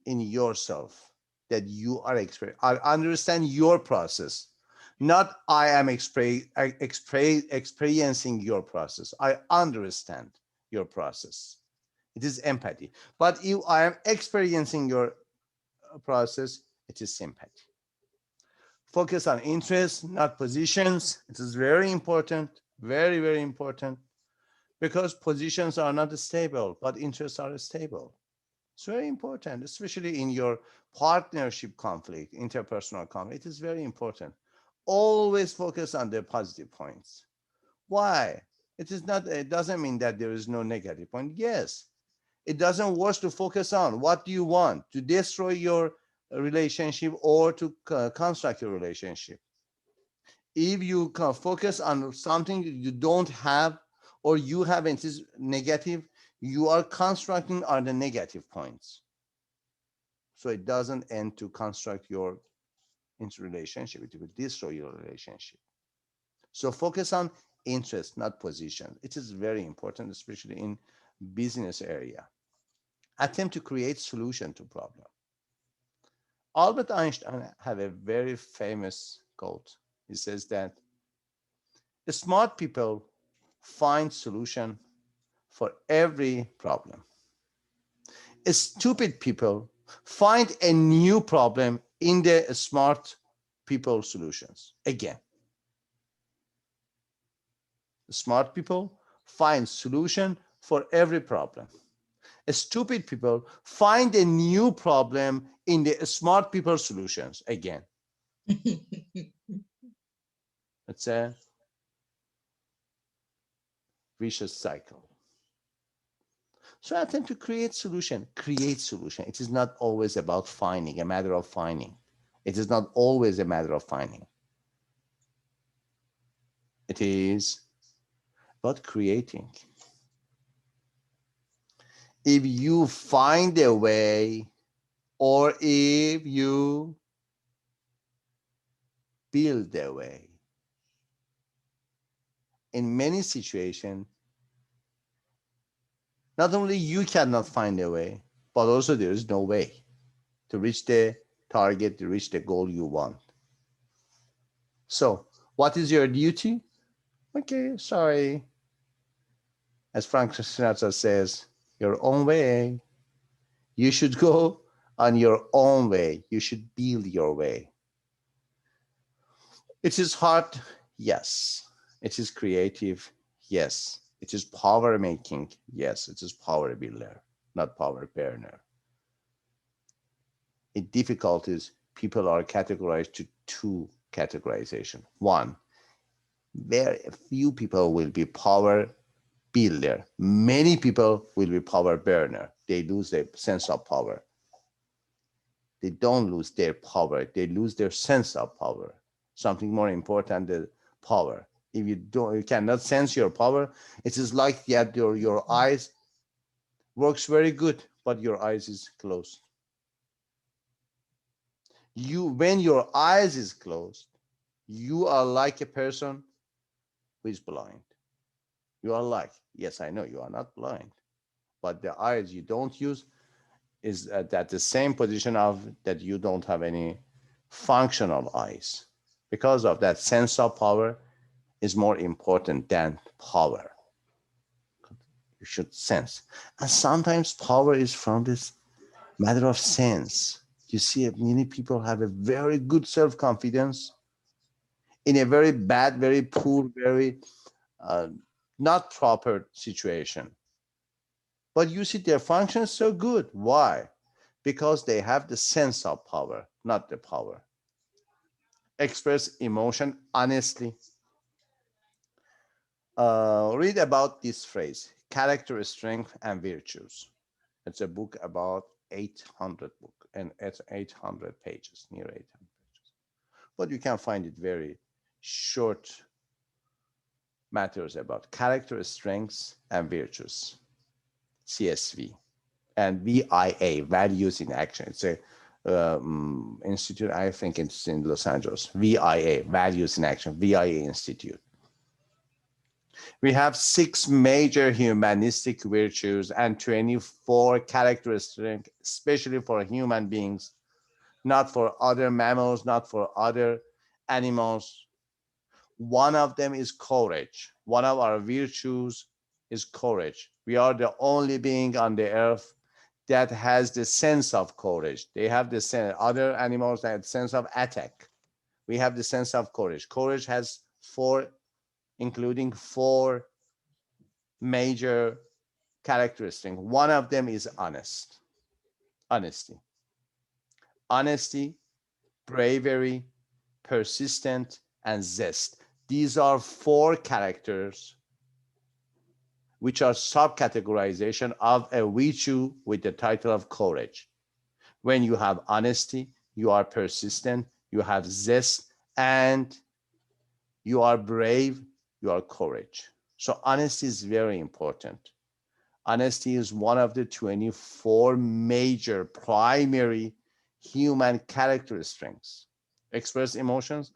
in yourself that you are experiencing. I understand your process, not I am experiencing your process. I understand your process. It is empathy. But if I am experiencing your process, it is sympathy. Focus on interests, not positions. It is very important, very, very important, because positions are not stable, but interests are stable. It's very important, especially in your partnership conflict, interpersonal conflict. It is very important. Always focus on the positive points. Why? It doesn't mean that there is no negative point. Yes, it doesn't work to focus on what do you want, to destroy your relationship or to construct your relationship. If you can focus on something you don't have or you have it is negative, you are constructing on the negative points. So it doesn't end to construct your relationship. It will destroy your relationship. So focus on interest, not position. It is very important, especially in business area. Attempt to create solution to problem. Albert Einstein have a very famous quote. He says that the smart people find solution for every problem. Stupid people find a new problem in the smart people solutions. Again, the smart people find solution for every problem. Stupid people find a new problem in the smart people solutions. Again, it's a vicious cycle. So attempt to create solution. Create solution. It is not always about finding, a matter of finding. It is not always a matter of finding. It is about creating. If you find a way, or if you build a way, in many situations, not only you cannot find a way, but also there is no way to reach the target, to reach the goal you want. So what is your duty? Okay, sorry. As Frank Sinatra says, your own way. You should go on your own way. You should build your way. It is hard, yes. It is creative, yes. It is power making, yes. It is power builder, not power burner. In difficulties, people are categorized to two categorization. One, very few people will be power builder. Many people will be power burner. They lose their sense of power. They don't lose their power. They lose their sense of power. Something more important than power. If you cannot sense your power, it is like that your eyes works very good, but your eyes is closed. When your eyes is closed, you are like a person who is blind. You are like, yes, I know you are not blind, but the eyes you don't use is at the same position of that you don't have any functional eyes. Because of that, sense of power is more important than power. You should sense. And sometimes power is from this matter of sense. You see, many people have a very good self-confidence in a very bad, very poor, very not proper situation. But you see their function is so good. Why? Because they have the sense of power, not the power. Express emotion honestly. Read about this phrase, character, strength, and virtues. It's a book about 800 book, and it's 800 pages, near 800 pages. But you can find it very short matters about character, strengths, and virtues. CSV. And VIA, Values in Action. It's a institute, I think it's in Los Angeles. VIA, Values in Action, VIA Institute. We have 6 major humanistic virtues and 24 characteristics, especially for human beings, not for other mammals, not for other animals. One of them is courage. One of our virtues is courage. We are the only being on the earth that has the sense of courage. They have the sense, other animals have sense of attack. We have the sense of courage. Courage has 4, including 4 major characteristics. One of them is honesty. Honesty, bravery, persistent, and zest. These are 4 characters which are subcategorization of a virtue with the title of courage. When you have honesty, you are persistent, you have zest, and you are brave, you are courage. So honesty is very important. Honesty is one of the 24 major primary human characteristics. Express emotions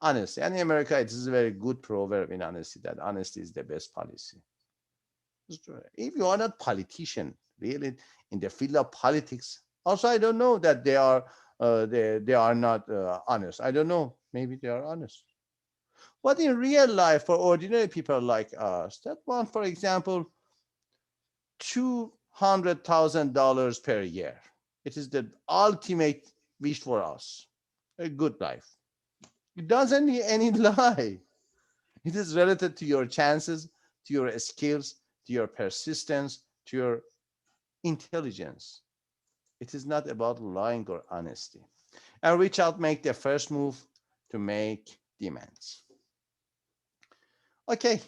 honesty. And in America, it is a very good proverb in honesty that honesty is the best policy. If you are not politician, really in the field of politics, also I don't know that they are not honest. I don't know. Maybe they are honest. But in real life, for ordinary people like us, that want, for example, $200,000 per year. It is the ultimate wish for us, a good life. It doesn't need any lie. It is related to your chances, to your skills, to your persistence, to your intelligence. It is not about lying or honesty. And reach out, make the first move to make demands. Okay,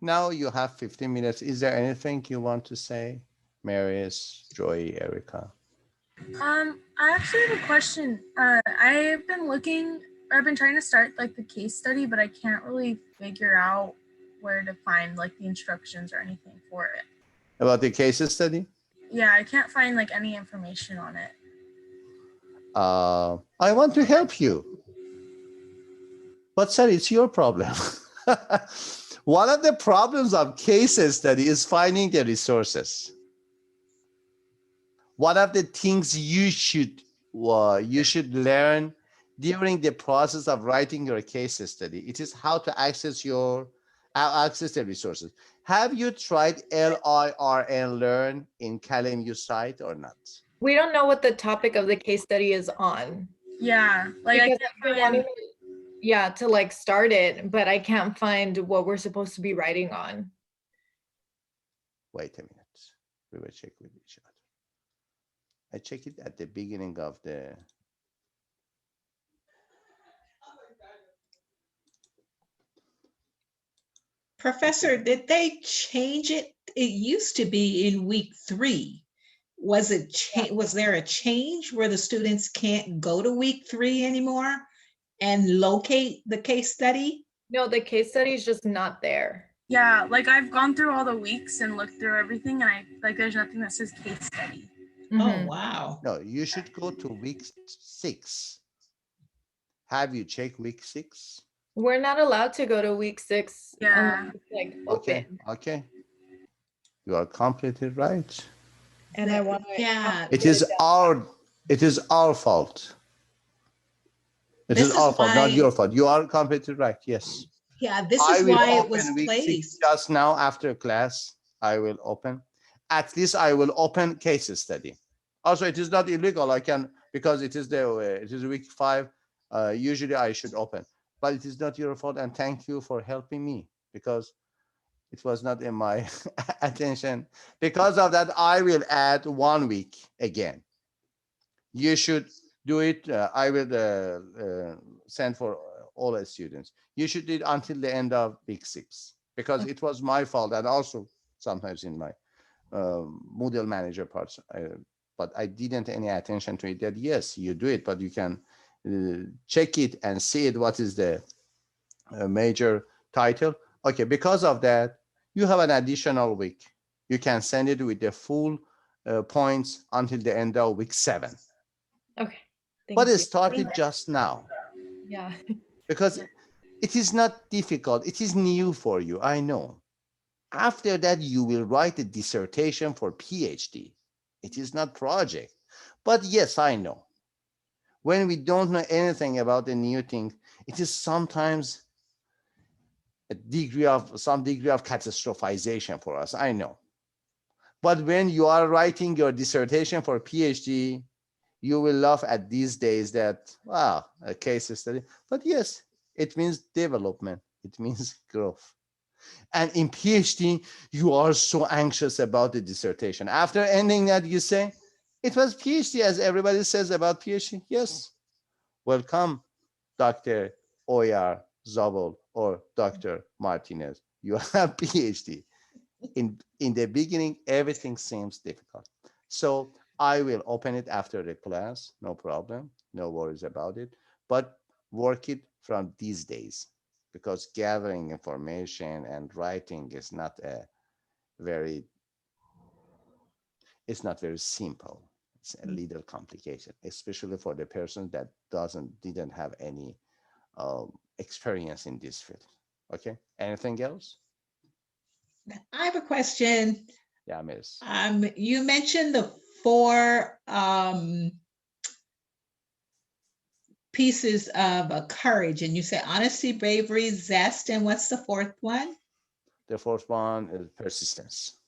now you have 15 minutes. Is there anything you want to say, Marius, Joy, Erica? I actually have a question. I've been trying to start like the case study, but I can't really figure out where to find like the instructions or anything for it. About the case study? Yeah, I can't find like any information on it. I want to help you. But sir, it's your problem. One of the problems of case study is finding the resources. One of the things you should learn during the process of writing your case study, it is how to access the resources. Have you tried LIRN Learn in CalMU site or not? We don't know what the topic of the case study is on. Yeah, like because I can't find to like start it, but I can't find what we're supposed to be writing on. Wait a minute. We will check with each other. I check it at the beginning of the. Professor, did they change it? It used to be in week 3. Was there a change where the students can't go to week 3 anymore and locate the case study? No, the case study is just not there. Yeah, like I've gone through all the weeks and looked through everything, and there's nothing that says case study. Oh, wow. No, you should go to week 6. Have you checked week 6? We're not allowed to go to week 6. Yeah. Okay. You are completely right. And I want to. Yeah. It is our fault. It is our fault, not your fault. You are completely right. Yes. Yeah, this is why it was placed. Just now after class, I will open. At least I will open case study. Also, it is not illegal. I can, because it is week 5. Usually I should open, but it is not your fault. And thank you for helping me, because it was not in my attention. Because of that, I will add 1 week again. You should do it. I will send for all the students. You should do it until the end of week 6, because it was my fault, and also sometimes in my Moodle manager parts, but I didn't any attention to it. That yes, you do it, but you can check it and see it. What is the major title? Okay, because of that, you have an additional week. You can send it with the full points until the end of week 7. Okay. But it started just now. Yeah. Because it is not difficult. It is new for you, I know. After that, you will write a dissertation for PhD. It is not project. But yes, I know. When we don't know anything about the new thing, it is sometimes some degree of catastrophization for us, I know. But when you are writing your dissertation for PhD, you will laugh at these days that, wow, a case study. But yes, it means development. It means growth. And in PhD, you are so anxious about the dissertation. After ending that, you say, it was PhD, as everybody says about PhD. Yes. Welcome, Dr. Oyar Zabol or Dr. Martinez. You have PhD. In the beginning, everything seems difficult. So I will open it after the class, no problem, no worries about it, but work it from these days, because gathering information and writing is not very simple. It's a little complicated, especially for the person that didn't have any experience in this field. Okay, anything else? I have a question. Yeah, Miss. You mentioned the 4 pieces of courage, and you say honesty, bravery, zest, and what's the 4th one? The 4th one is persistence.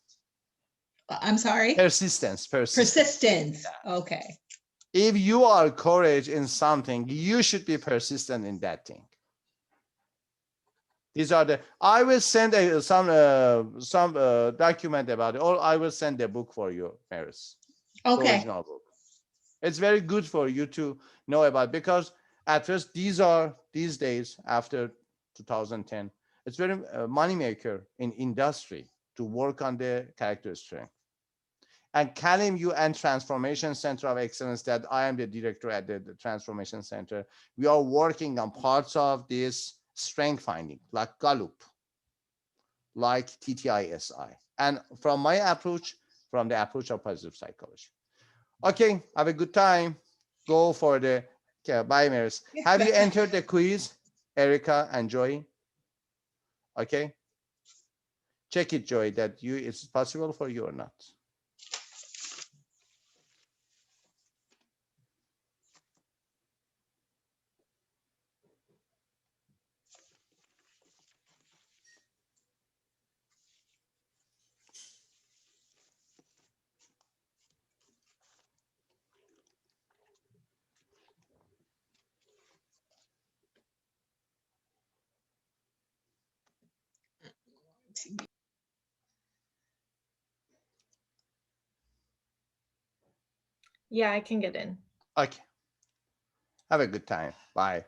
I'm sorry? Persistence. Persistence. Yeah. Okay. If you are courage in something, you should be persistent in that thing. These are the, I will send some document about it, or I will send a book for you, Maris. Okay. Original book. It's very good for you to know about, because at first these days after 2010, it's very money maker in industry to work on the character strength. And Kalim UN Transformation Center of Excellence, that I am the director at the Transformation Center, we are working on parts of this strength finding, like Gallup, like TTISI, and from my approach, from the approach of positive psychology. Okay, have a good time. Go for the bye, Maris. Have you entered the quiz, Erica and Joy? Okay. Check it, Joy, that it's possible for you or not. Yeah, I can get in. Okay. Have a good time. Bye.